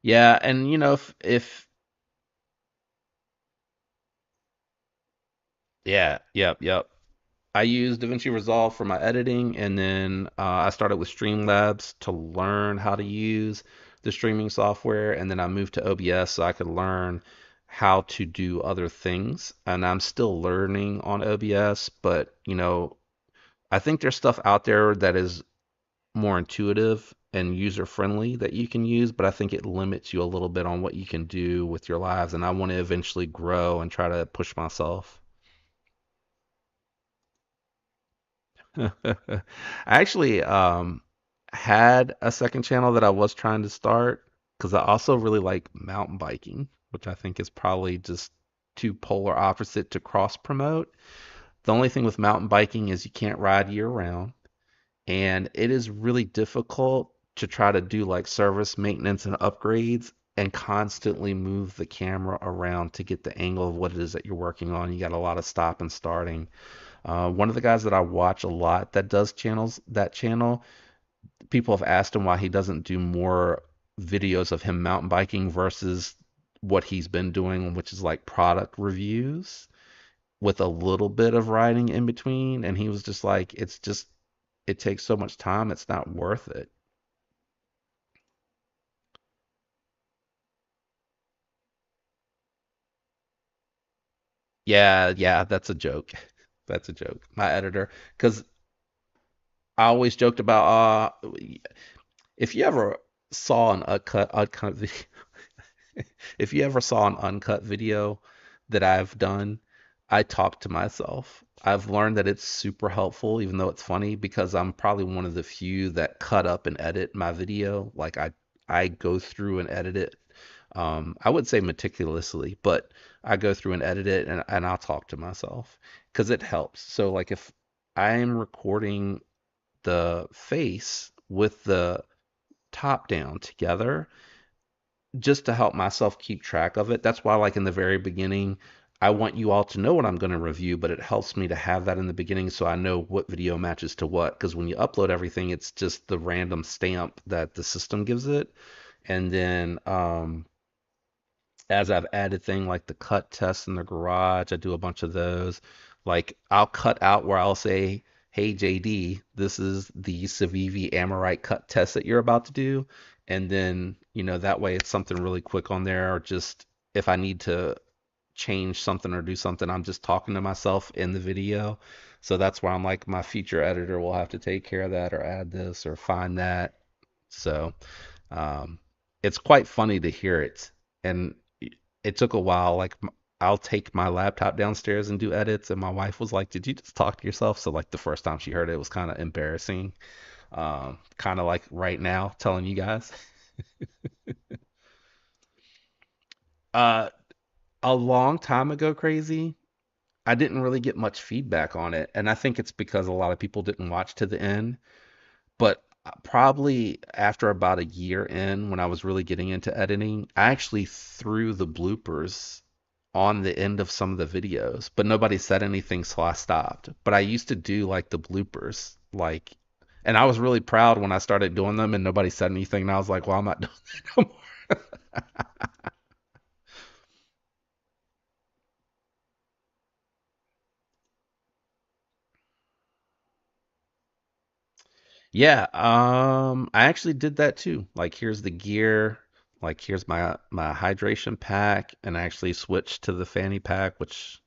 Yeah, and if yeah, yep. I use DaVinci Resolve for my editing, and then I started with Streamlabs to learn how to use the streaming software, and then I moved to OBS so I could learn how to do other things. And I'm still learning on OBS, but I think there's stuff out there that is more intuitive and user friendly that you can use, but I think it limits you a little bit on what you can do with your lives, and I want to eventually grow and try to push myself. I actually had a second channel that I was trying to start because I also really like mountain biking, which I think is probably just too polar opposite to cross promote. The only thing with mountain biking is you can't ride year round, and it is really difficult to try to do like service maintenance and upgrades and constantly move the camera around to get the angle of what it is that you're working on. You got a lot of stop and starting. One of the guys that I watch a lot that does that channel, people have asked him why he doesn't do more videos of him mountain biking versus what he's been doing, which is like product reviews with a little bit of writing in between. And he was just like, it takes so much time, it's not worth it. Yeah, that's a joke. That's a joke. My editor, because I always joked about if you ever saw an uncut video, if you ever saw an uncut video that I've done, I talk to myself. I've learned that it's super helpful, even though it's funny, because I'm probably one of the few that cut up and edit my video. Like I go through and edit it. I would say meticulously, but I go through and edit it and I'll talk to myself because it helps. So like if I am recording the face with the top down together, just to help myself keep track of it. That's why, like in the very beginning, I want you all to know what I'm going to review, but it helps me to have that in the beginning so I know what video matches to what. Because when you upload everything, it's just the random stamp that the system gives it. And then as I've added things like the cut tests in the garage, I do a bunch of those. Like I'll cut out where I'll say, "Hey JD, this is the Civivi Amorite cut test that you're about to do," and then that way it's something really quick on there, or just if I need to change something or do something, I'm just talking to myself in the video. So that's where I'm like, my feature editor will have to take care of that or add this or find that. So um, it's quite funny to hear it. And it took a while. Like, I'll take my laptop downstairs and do edits, and my wife was like, "Did you just talk to yourself?" So like the first time she heard it, it was kind of embarrassing. Kind of like right now telling you guys. Uh, a long time ago, crazy. I didn't really get much feedback on it, and I think it's because a lot of people didn't watch to the end. But probably after about a year in, when I was really getting into editing, I actually threw the bloopers on the end of some of the videos, but nobody said anything, so I stopped. But I used to do like the bloopers, like, and I was really proud when I started doing them and nobody said anything, and I was like, well, I'm not doing that no more. Yeah, I actually did that too. Like, here's the gear, like here's my hydration pack, and I actually switched to the fanny pack, which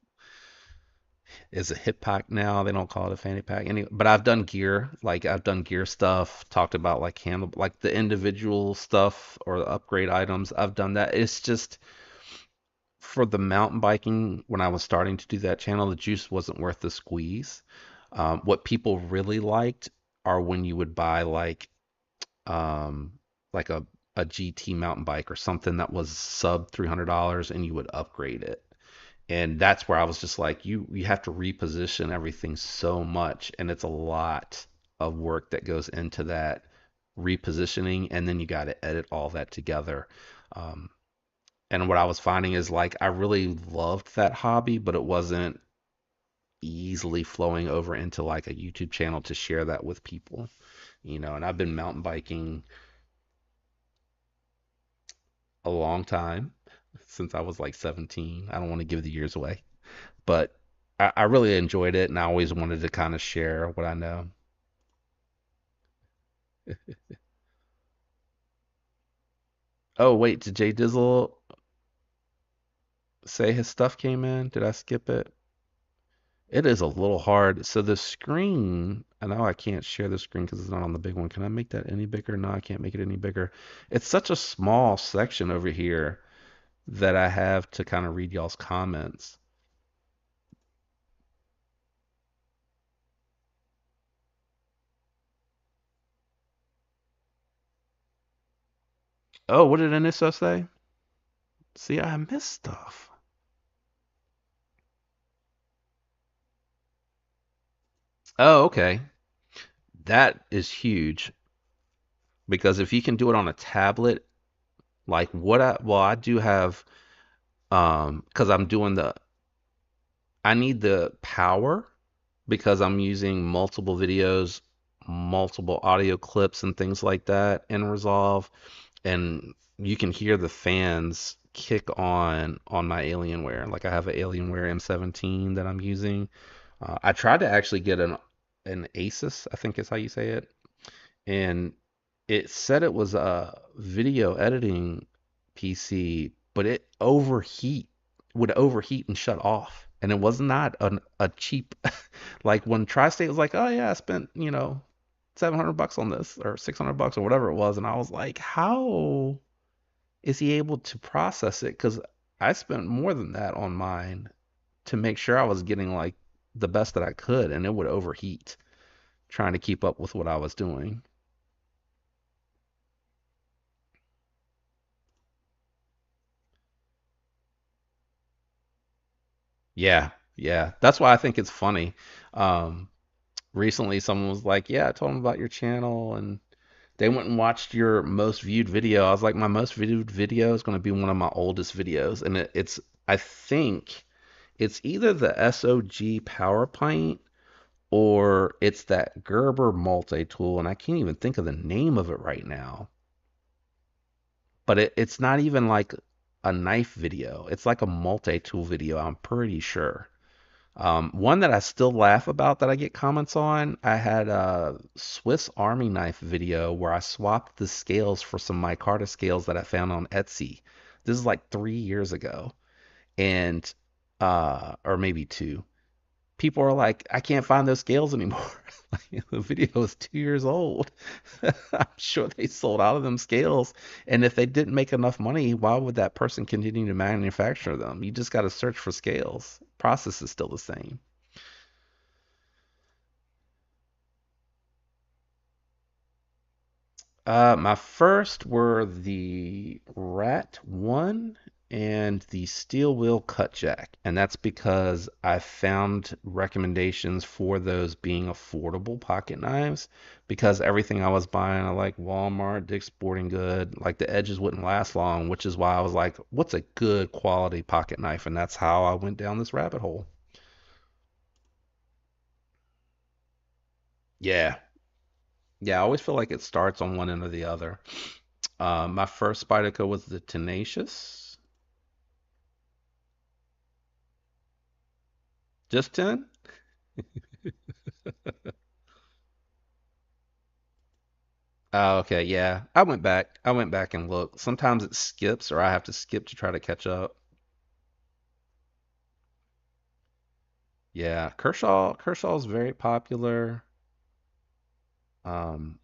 is a hip pack now. They don't call it a fanny pack. But I've done gear, like I've done gear stuff, talked about like handle, like the individual stuff or the upgrade items. I've done that. It's just for the mountain biking, when I was starting to do that channel, the juice wasn't worth the squeeze. What people really liked are when you would buy um, like a GT mountain bike or something that was sub $300 and you would upgrade it. And that's where I was just like, you have to reposition everything so much, and it's a lot of work that goes into that repositioning, and then you got to edit all that together. Um, and what I was finding is like I really loved that hobby, but it wasn't easily flowing over into like a YouTube channel to share that with people, you know. And I've been mountain biking a long time since I was like 17. I don't want to give the years away, but I really enjoyed it, and I always wanted to kind of share what I know. Oh, wait, did Jay Dizzle say his stuff came in? Did I skip it? It is a little hard. So the screen, I know I can't share the screen because it's not on the big one. Can I make that any bigger? No, I can't make it any bigger. It's such a small section over here that I have to kind of read y'all's comments. Oh, what did Anissa say? See, I missed stuff. Oh, okay. That is huge because if you can do it on a tablet, like what well, I do have because I'm doing I need the power because I'm using multiple videos, multiple audio clips and things like that in Resolve, and you can hear the fans kick on my Alienware. Like I have an Alienware M17 that I'm using. I tried to actually get an Asus, I think is how you say it, and it said it was a video editing PC, but it would overheat and shut off. And it was not a cheap, like when Tri-State was like, oh yeah, I spent, 700 bucks on this or 600 bucks or whatever it was. And I was like, how is he able to process it? Because I spent more than that on mine to make sure I was getting like the best that I could, and it would overheat trying to keep up with what I was doing. Yeah, yeah. That's why I think it's funny. Um, Recently, someone was like, "Yeah, I told them about your channel, and they went and watched your most viewed video." I was like, "My most viewed video is going to be one of my oldest videos, and I think, it's either the SOG Power Pint or it's that Gerber multi-tool, and I can't even think of the name of it right now. But it's not even like a knife video. It's like a multi-tool video, I'm pretty sure. One that I still laugh about that I get comments on, I had a Swiss Army knife video where I swapped the scales for some micarta scales that I found on Etsy. This is like 3 years ago. And or maybe two. People are like, I can't find those scales anymore. Like, the video is 2 years old. I'm sure they sold out of them scales. And if they didn't make enough money, why would that person continue to manufacture them? You just got to search for scales. Process is still the same. My first were the Rat 1 and the Steel Wheel Cut Jack. And that's because I found recommendations for those being affordable pocket knives because everything I was buying at like Walmart, Dick's Sporting Good, like the edges wouldn't last long, which is why I was like, what's a good quality pocket knife? And that's how I went down this rabbit hole. Yeah. Yeah, I always feel like it starts on one end or the other. My first Spyderco was the Tenacious. Just 10? Oh, okay, yeah. I went back. I went back and looked. Sometimes it skips or I have to skip to try to catch up. Yeah, Kershaw's very popular. Um,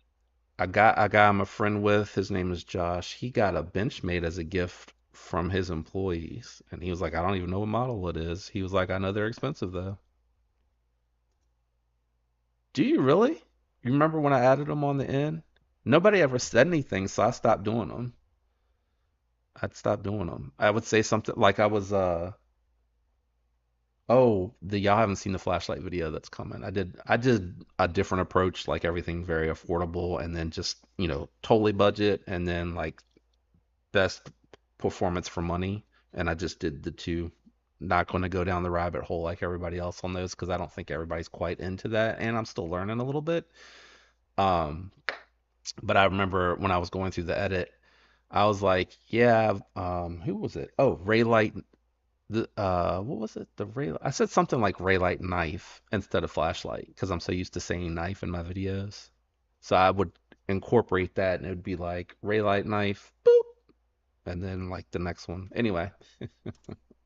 a guy I'm a friend with, his name is Josh. He got a Benchmade as a gift from his employees, and he was like, I don't even know what model it is. He was like, I know they're expensive though. Do you really? You remember when I added them on the end? Nobody ever said anything, so I stopped doing them. I'd stop doing them. I would say something like I was oh, the y'all haven't seen the flashlight video that's coming. I did a different approach, like everything very affordable and then just, totally budget and then like best performance for money. And I just did the two. Not going to go down the rabbit hole like everybody else on those because I don't think everybody's quite into that and I'm still learning a little bit. Um, but I remember when I was going through the edit, I was like, yeah, who was it? Oh, Raylight. What was it? The Ray. I said something like Raylight knife instead of flashlight because I'm so used to saying knife in my videos. So I would incorporate that, and it would be like Raylight knife, boop, and then like the next one. Anyway,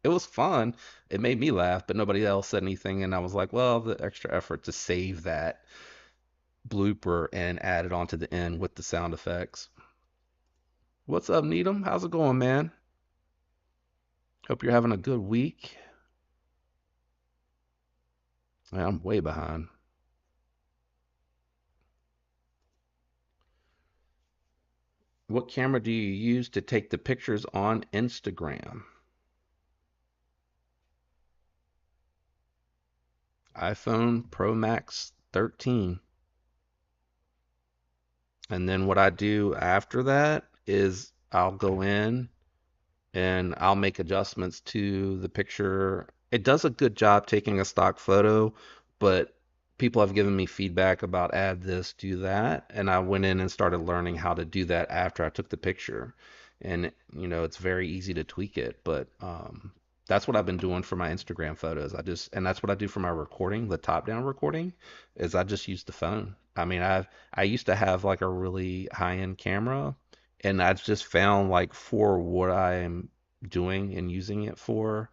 it was fun. It made me laugh, but nobody else said anything, and I was like, well, the extra effort to save that blooper and add it onto the end with the sound effects. What's up, Needham? How's it going, man? Hope you're having a good week. Man, I'm way behind. What camera do you use to take the pictures on Instagram? iPhone Pro Max 13. And then what I do after that is I'll go in and I'll make adjustments to the picture. It does a good job taking a stock photo, but people have given me feedback about add this, do that, and I went in and started learning how to do that after I took the picture. And it's very easy to tweak it, but that's what I've been doing for my Instagram photos. And that's what I do for my recording, the top-down recording, is I just use the phone. I mean, I used to have like a really high-end camera, and I just found like for what I'm doing and using it for,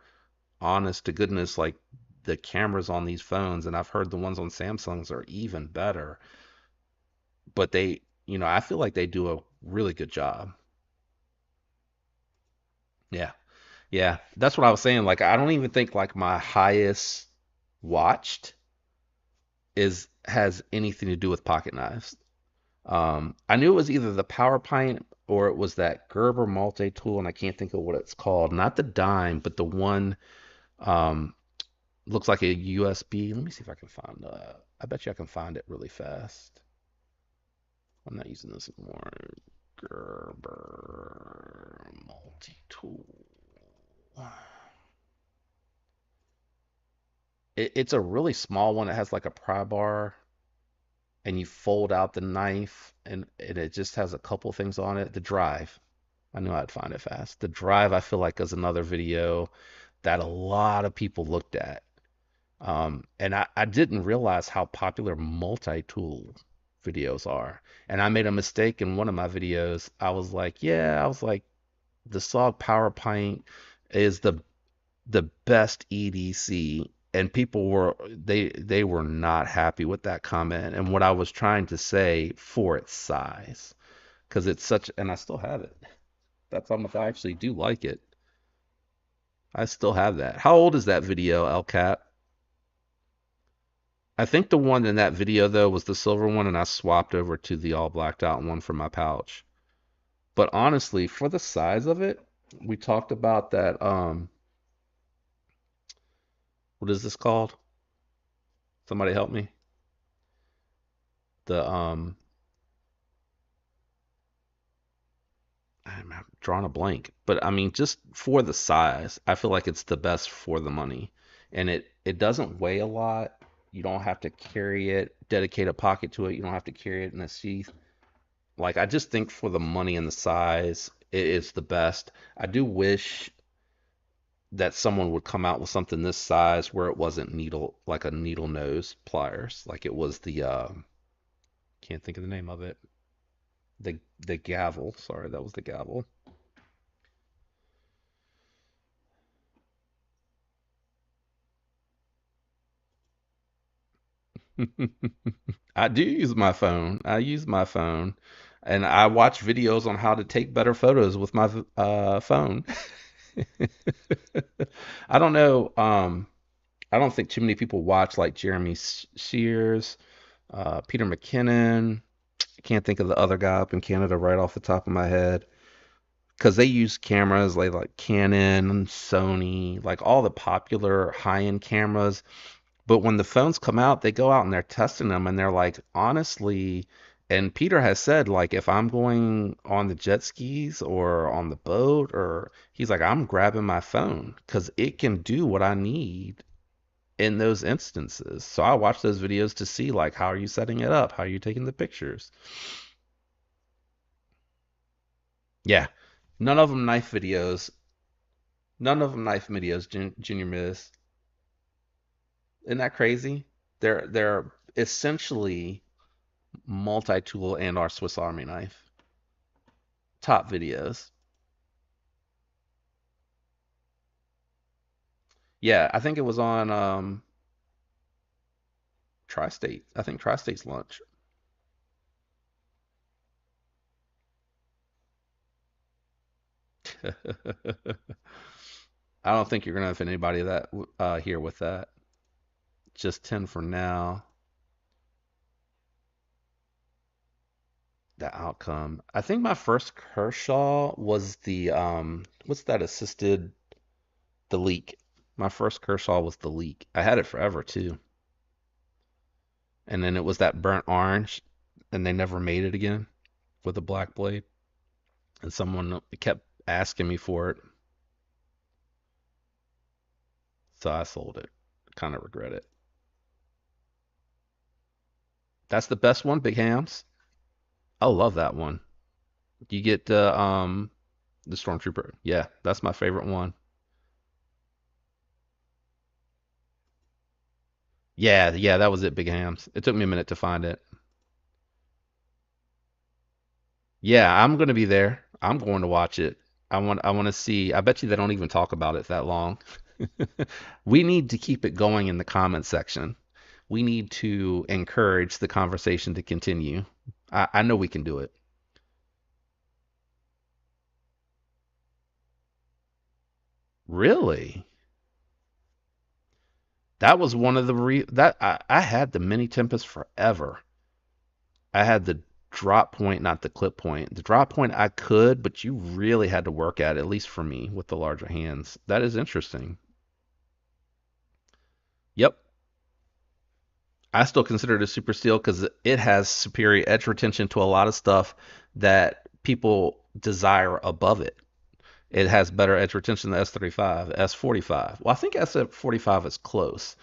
honest to goodness, like the cameras on these phones, and I've heard the ones on Samsungs are even better, but I feel like they do a really good job. Yeah. Yeah. That's what I was saying. Like, I don't even think like my highest watched is has anything to do with pocket knives. I knew it was either the Power Pint or it was that Gerber multi-tool, and I can't think of what it's called. Not the dime, but the one um, looks like a USB. Let me see if I can find. I bet you I can find it really fast. I'm not using this anymore. Gerber multi-tool. It's a really small one. It has like a pry bar, and you fold out the knife, and it just has a couple things on it. The drive. I knew I'd find it fast. The drive, I feel like, is another video that a lot of people looked at. And I didn't realize how popular multi-tool videos are. And I made a mistake in one of my videos. I was like, the Sog Power Pint is the the best EDC, and people were they were not happy with that comment and what I was trying to say for its size, because it's such, and I still have it. That's how much I actually do like it. I still have that. How old is that video, LCAT? I think the one in that video though was the silver one, and I swapped over to the all blacked out one for my pouch. But honestly, for the size of it, we talked about that. What is this called? Somebody help me. The I'm drawing a blank, but I mean, just for the size, I feel like it's the best for the money, and it doesn't weigh a lot. You don't have to carry it, dedicate a pocket to it. You don't have to carry it in a sheath. Like I just think for the money and the size, it is the best. I do wish that someone would come out with something this size where it wasn't needle like a needle nose pliers, like it was the can't think of the name of it. The gavel. Sorry, that was the gavel. I do use my phone. I use my phone, and I watch videos on how to take better photos with my phone. I don't know. I don't think too many people watch like Jeremy Shears, Peter McKinnon. I can't think of the other guy up in Canada right off the top of my head because they use cameras like Canon, Sony, like all the popular high-end cameras. But when the phones come out, they go out and they're testing them and they're like, honestly, and Peter has said, like, if I'm going on the jet skis or on the boat, or he's like, I'm grabbing my phone because it can do what I need in those instances. So I watch those videos to see, like, how are you setting it up? How are you taking the pictures? Yeah. None of them knife videos. None of them knife videos, Junior Miss. Isn't that crazy? They're essentially multi-tool and our Swiss Army knife. Top videos. Yeah, I think it was on Tri-State. I think Tri-State's lunch. I don't think you're gonna offend anybody that here with that. Just 10 for now. The outcome. I think my first Kershaw was the what's that assisted the leak. My first Kershaw was the leak. I had it forever too. And then it was that burnt orange and they never made it again with a black blade. And someone kept asking me for it, so I sold it. Kind of regret it. That's the best one, Big Hams. I love that one. You get the Stormtrooper. Yeah, that's my favorite one. Yeah, yeah, that was it, Big Hams. It took me a minute to find it. Yeah, I'm gonna be there. I'm going to watch it. I want to see. I bet you they don't even talk about it that long. We need to keep it going in the comment section. We need to encourage the conversation to continue. I know we can do it. Really? That was one of the that I had the mini Tempest forever. I had the drop point, not the clip point. The drop point I could, but you really had to work at it, at least for me with the larger hands. That is interesting. Yep. I still consider it a super steel because it has superior edge retention to a lot of stuff that people desire above it. It has better edge retention than S35, S45. Well, I think S45 is close,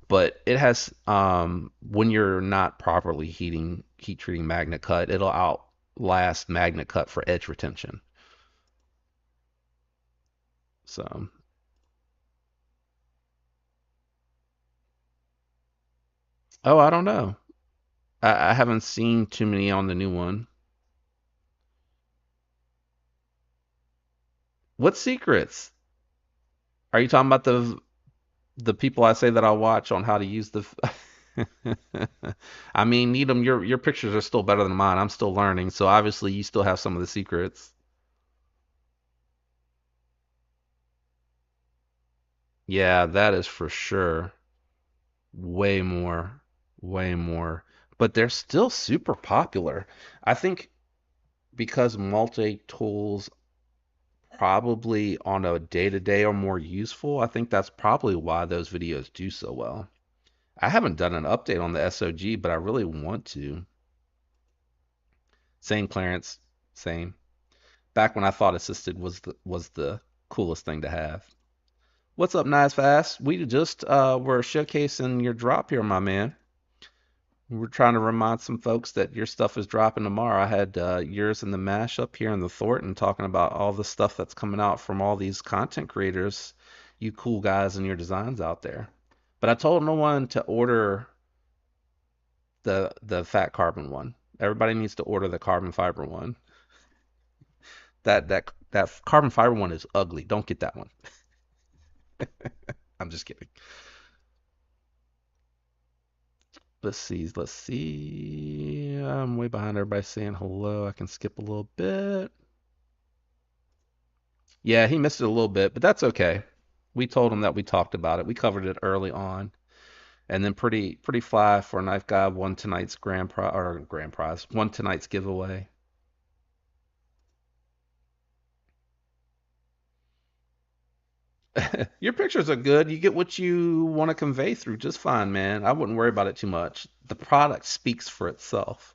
but it has when you're not properly heat treating magnet cut, it'll outlast magnet cut for edge retention. So, oh, I don't know. I haven't seen too many on the new one. What secrets? Are you talking about the people I say that I watch on how to use the? I mean, Needham, your pictures are still better than mine. I'm still learning, so obviously you still have some of the secrets. Yeah, that is for sure. Way more, way more. But they're still super popular. I think because multi-tools probably on a day-to-day are more useful, I think that's probably why those videos do so well. I haven't done an update on the SOG, but I really want to. Same, Clarence. Same. Back when I thought assisted was the coolest thing to have. What's up, Nice Fast? We just were showcasing your drop here, my man. We're trying to remind some folks that your stuff is dropping tomorrow. I had yours in the mashup here in the Thornton talking about all the stuff that's coming out from all these content creators, you cool guys and your designs out there. But I told no one to order the fat carbon one. Everybody needs to order the carbon fiber one. That carbon fiber one is ugly. Don't get that one. I'm just kidding. Let's see. Let's see. I'm way behind everybody saying hello. I can skip a little bit. Yeah, he missed it a little bit, but that's okay. We told him that we talked about it. We covered it early on, and then pretty fly for Knife Guy won tonight's grand prize, won tonight's giveaway. Your pictures are good. You get what you want to convey through just fine, man. I wouldn't worry about it too much. The product speaks for itself.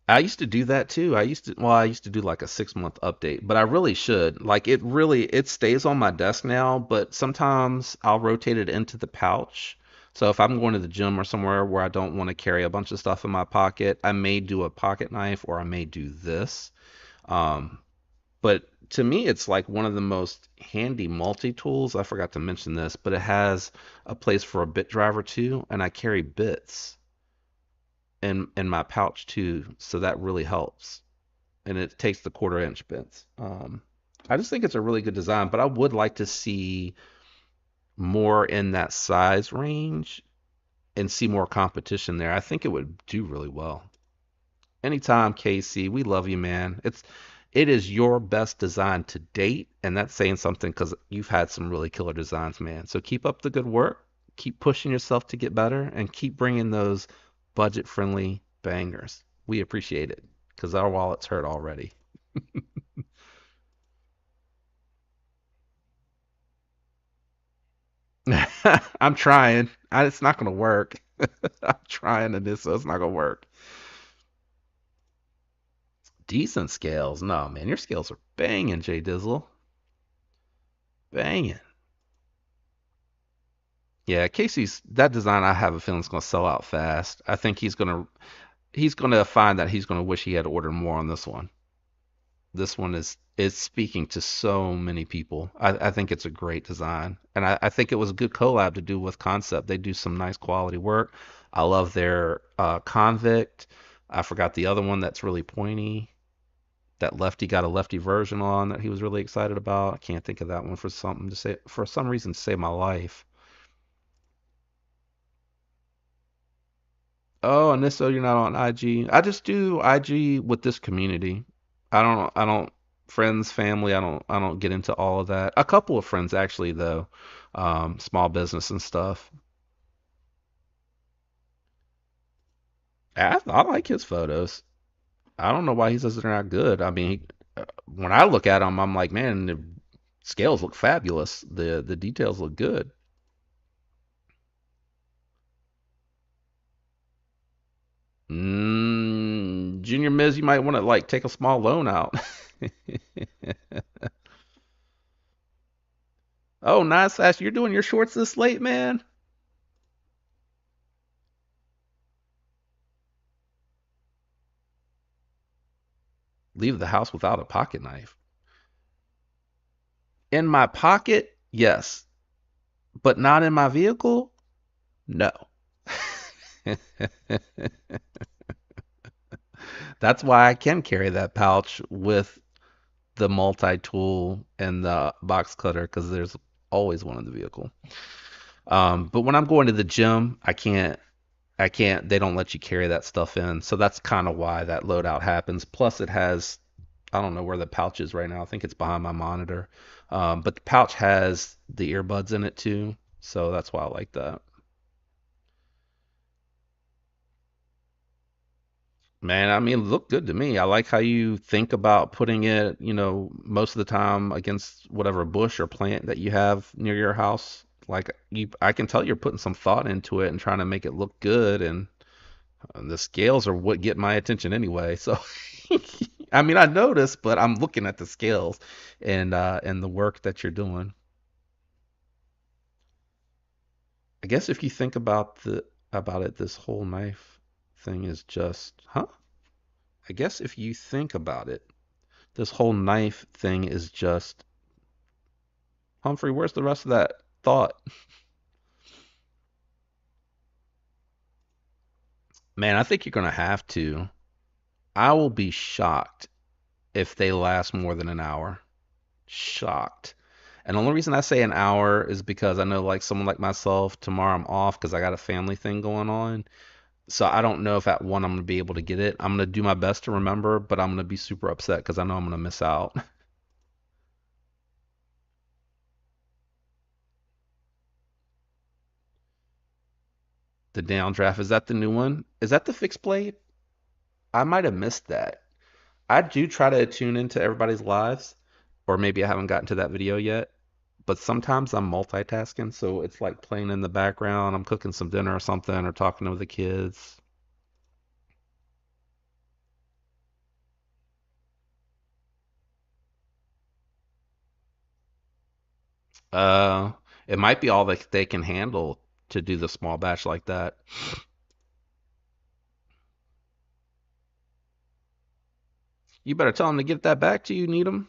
I used to do that too. I used to do like a 6 month update, but I really should. Like it stays on my desk now, but sometimes I'll rotate it into the pouch. So if I'm going to the gym or somewhere where I don't want to carry a bunch of stuff in my pocket, I may do a pocket knife or I may do this. Um, but to me, it's like one of the most handy multi-tools. I forgot to mention this, but it has a place for a bit driver too, and I carry bits in my pouch too, so that really helps. And it takes the 1/4 inch bits. I just think it's a really good design, but I would like to see more in that size range and see more competition there. I think it would do really well. Anytime, Casey. We love you, man. It is your best design to date, and that's saying something because you've had some really killer designs, man. So keep up the good work, keep pushing yourself to get better, and keep bringing those budget-friendly bangers. We appreciate it because our wallets hurt already. I'm trying. It's not gonna work. I'm trying to this, so it's not gonna work. Decent scales. No, man, your scales are banging, J Dizzle. Banging. Yeah, Casey's that design I have a feeling is gonna sell out fast. I think he's gonna find that he's gonna wish he had ordered more on this one. This one is speaking to so many people. I think it's a great design. And I think it was a good collab to do with Concept. They do some nice quality work. I love their Convict. I forgot the other one that's really pointy. That lefty got a lefty version on that he was really excited about. I can't think of that one for some reason to save my life. Oh, and this so you're not on IG. I just do IG with this community. I don't friends, family, I don't get into all of that. A couple of friends actually though. Small business and stuff. I like his photos. I don't know why he says they're not good. I mean, when I look at them, I'm like, man, the scales look fabulous. The details look good. Junior Miz, you might want to like take a small loan out. Oh, nice, Ash. You're doing your shorts this late, man. Leave the house without a pocket knife. In my pocket, yes, but not in my vehicle, no. That's why I can carry that pouch with the multi-tool and the box cutter because there's always one in the vehicle. But when I'm going to the gym, I can't, they don't let you carry that stuff in. So that's kind of why that loadout happens. Plus, it has, I don't know where the pouch is right now. I think it's behind my monitor. But the pouch has the earbuds in it too. So that's why I like that. Man, I mean, it looked good to me. I like how you think about putting it, most of the time against whatever bush or plant that you have near your house. Like I can tell you're putting some thought into it and trying to make it look good. And the scales are what get my attention anyway. So, I mean, I noticed, but I'm looking at the scales and the work that you're doing. I guess if you think about it, this whole knife thing is just, huh? I guess if you think about it, this whole knife thing is just, Humphrey, where's the rest of that thought? Man, I think you're gonna have to. I will be shocked if they last more than an hour. Shocked. And the only reason I say an hour is because I know, like, someone like myself, tomorrow I'm off because I got a family thing going on. So I don't know if at one I'm going to be able to get it. I'm going to do my best to remember, but I'm going to be super upset because I know I'm going to miss out. The downdraft, is that the new one? Is that the fixed blade? I might have missed that. I do try to tune into everybody's lives, or maybe I haven't gotten to that video yet. But sometimes I'm multitasking, so it's like playing in the background. I'm cooking some dinner or something, or talking to the kids. Uh, it might be all that they can handle to do the small batch like that. You better tell them to get that back to you, need them.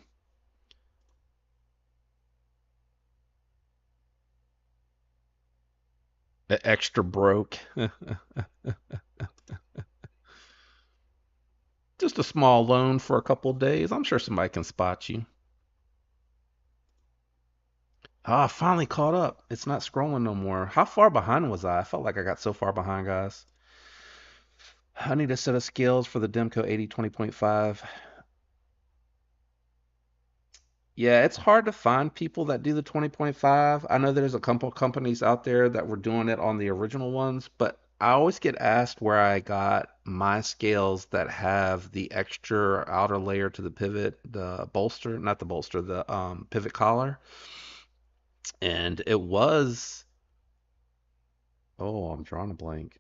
Extra broke. Just a small loan for a couple of days. I'm sure somebody can spot you. Ah, I finally caught up. It's not scrolling no more. How far behind was I? I felt like I got so far behind, guys. I need a set of scales for the Demco 8020.5. Yeah, it's hard to find people that do the 20.5. I know there's a couple companies out there that were doing it on the original ones, but I always get asked where I got my scales that have the extra outer layer to the pivot, the bolster, not the bolster, the pivot collar. And it was, oh, I'm drawing a blank.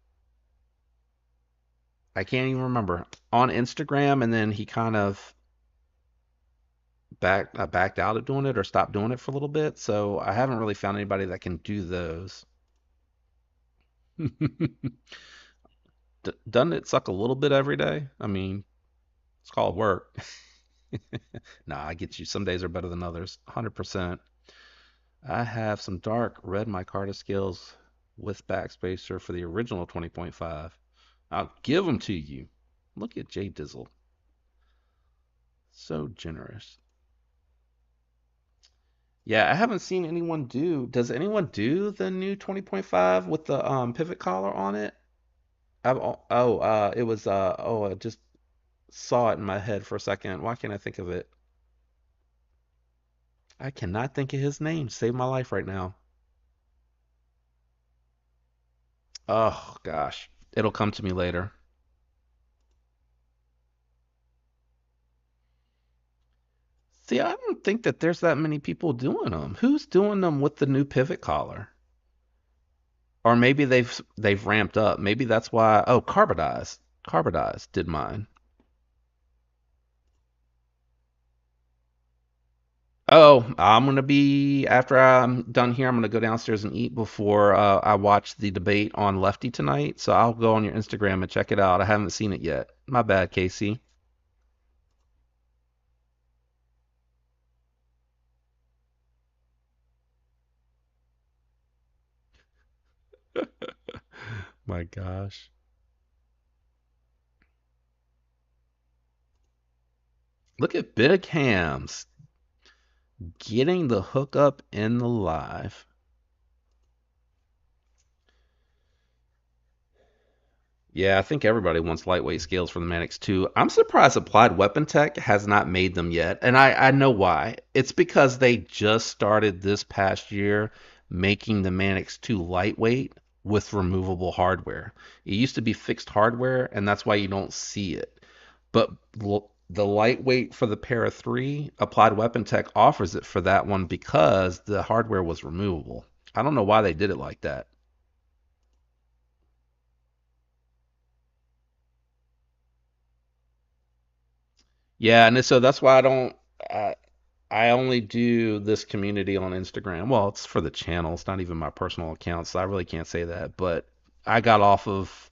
I can't even remember. On Instagram, and then he kind of backed out of doing it or stopped doing it for a little bit. So I haven't really found anybody that can do those. Doesn't it suck a little bit every day? I mean, it's called work. Nah, I get you. Some days are better than others. 100%. I have some dark red micarta scales with backspacer for the original 20.5. I'll give them to you. Look at Jay Dizzle. So generous. Yeah, I haven't seen anyone do. Does anyone do the new 20.5 with the pivot collar on it? It was I just saw it in my head for a second. Why can't I think of it? I cannot think of his name. Save my life right now. Oh gosh, it'll come to me later. See, I don't think that there's that many people doing them. Who's doing them with the new pivot collar? Or maybe they've ramped up. Maybe that's why. Oh, Carbodize. Carbodize did mine. Oh, I'm gonna be after I'm done here. I'm gonna go downstairs and eat before I watch the debate on Lefty tonight. So I'll go on your Instagram and check it out. I haven't seen it yet. My bad, Casey. My gosh. Look at Big Hams getting the hookup in the live. Yeah, I think everybody wants lightweight scales for the Manix too. I'm surprised Applied Weapon Tech has not made them yet. And I know why. It's because they just started this past year making the Manix 2 lightweight with removable hardware. It used to be fixed hardware, and that's why you don't see it. But the lightweight for the Para 3, Applied Weapon Tech offers it for that one because the hardware was removable. I don't know why they did it like that. Yeah, and so that's why I, I only do this community on Instagram. Well, it's for the channel. It's not even my personal account, so I really can't say that. But I got off of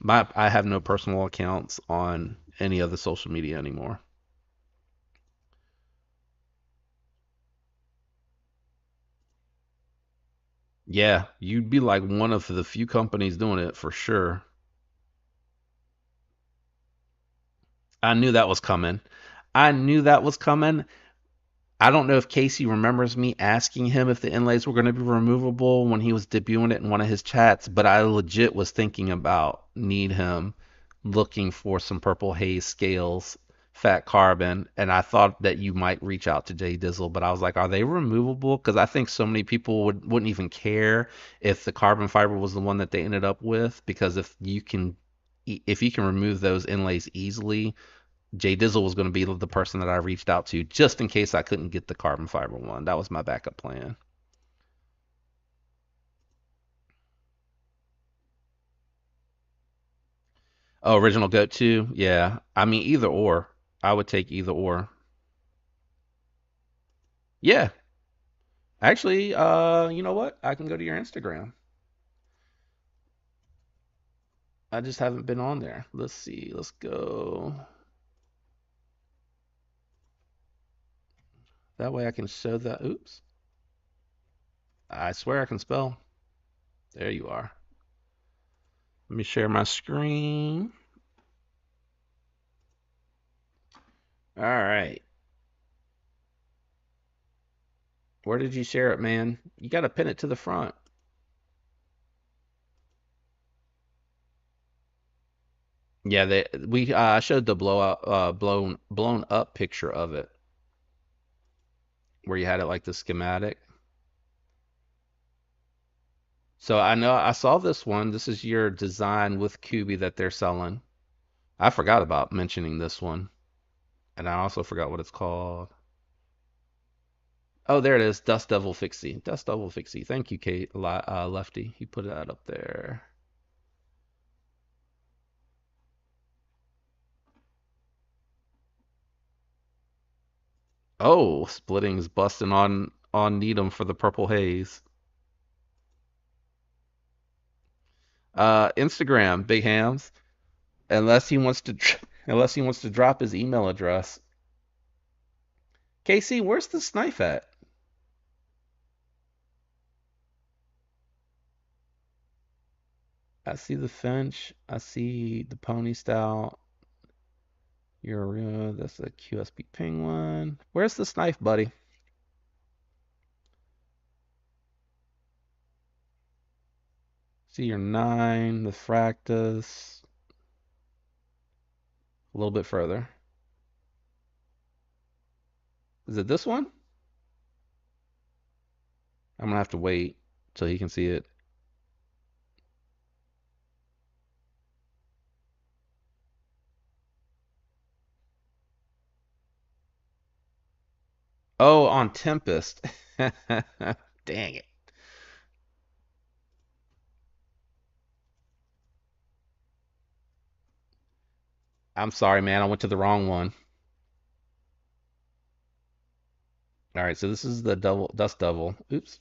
I have no personal accounts on any other social media anymore. Yeah, you'd be like one of the few companies doing it for sure. I knew that was coming. I knew that was coming. I don't know if Casey remembers me asking him if the inlays were going to be removable when he was debuting it in one of his chats, but I legit was thinking about need him looking for some purple haze scales, fat carbon, and I thought that you might reach out to Jay Dizzle, but I was like, are they removable? Because I think so many people wouldn't even care if the carbon fiber was the one that they ended up with, because if you can remove those inlays easily, Jay Dizzle was going to be the person that I reached out to just in case I couldn't get the carbon fiber one. That was my backup plan. Oh, original goat too. Yeah, I mean either or. I would take either or. Yeah, actually, you know what? I can go to your Instagram. I just haven't been on there. Let's see. Let's go. That way I can show that. Oops. I swear I can spell. There you are. Let me share my screen. All right. Where did you share it, man? You got to pin it to the front. Yeah, we showed the blown up picture of it where you had it like the schematic. So I know I saw this one. This is your design with Kubi that they're selling. I forgot about mentioning this one, and I also forgot what it's called. Oh, there it is. Dust Devil Fixie. Dust Devil Fixie. Thank you, Kate Lefty. You put that up there. Oh, Splitting's busting on Needham for the Purple Haze. Instagram, Big Hams. Unless he wants to, unless he wants to drop his email address. Casey, where's the snipe at? I see the Finch. I see the Pony Style. You're that's a QSP Penguin. Where's the snipe, buddy? See your nine, the Fractus. A little bit further. Is it this one? I'm gonna have to wait till he can see it. Oh, on Tempest. Dang it. I'm sorry, man. I went to the wrong one. All right, so this is the double dust double. Oops.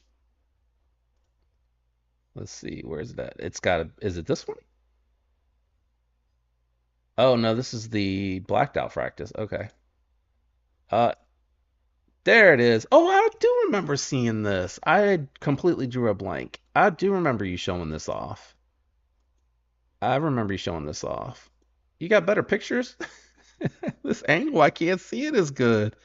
Let's see. Where's that? It's got a. Is it this one? Oh no, this is the blacked out Fractus. Okay. Uh, there it is. Oh, I do remember seeing this. I completely drew a blank. I do remember you showing this off. I remember you showing this off. You got better pictures? This angle, I can't see it as good.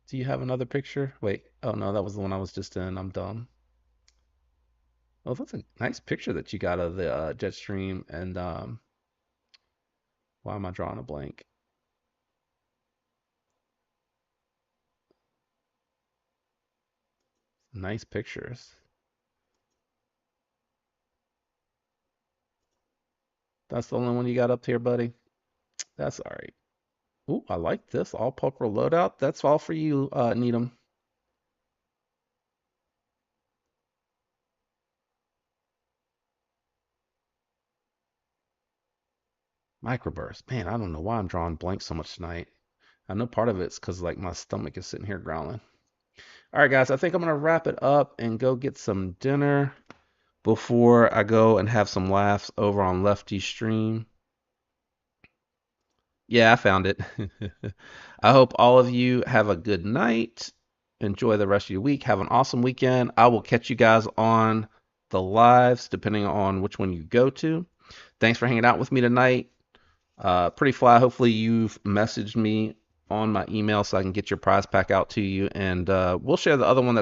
Do you have another picture? Wait. Oh no, that was the one I was just in. I'm dumb. Oh, that's a nice picture that you got of the jet stream. And why am I drawing a blank? Nice pictures. That's the only one you got up here, buddy. That's all right. Ooh, I like this. All poker loadout. That's all for you, Needham. Microburst. Man, I don't know why I'm drawing blank so much tonight. I know part of it's because like my stomach is sitting here growling. All right, guys, I think I'm gonna wrap it up and go get some dinner before I go and have some laughs over on Lefty Stream. Yeah, I found it. I hope all of you have a good night. Enjoy the rest of your week. Have an awesome weekend. I will catch you guys on the lives, depending on which one you go to. Thanks for hanging out with me tonight. Pretty fly. Hopefully, you've messaged me on my email so I can get your prize pack out to you, and we'll share the other one that's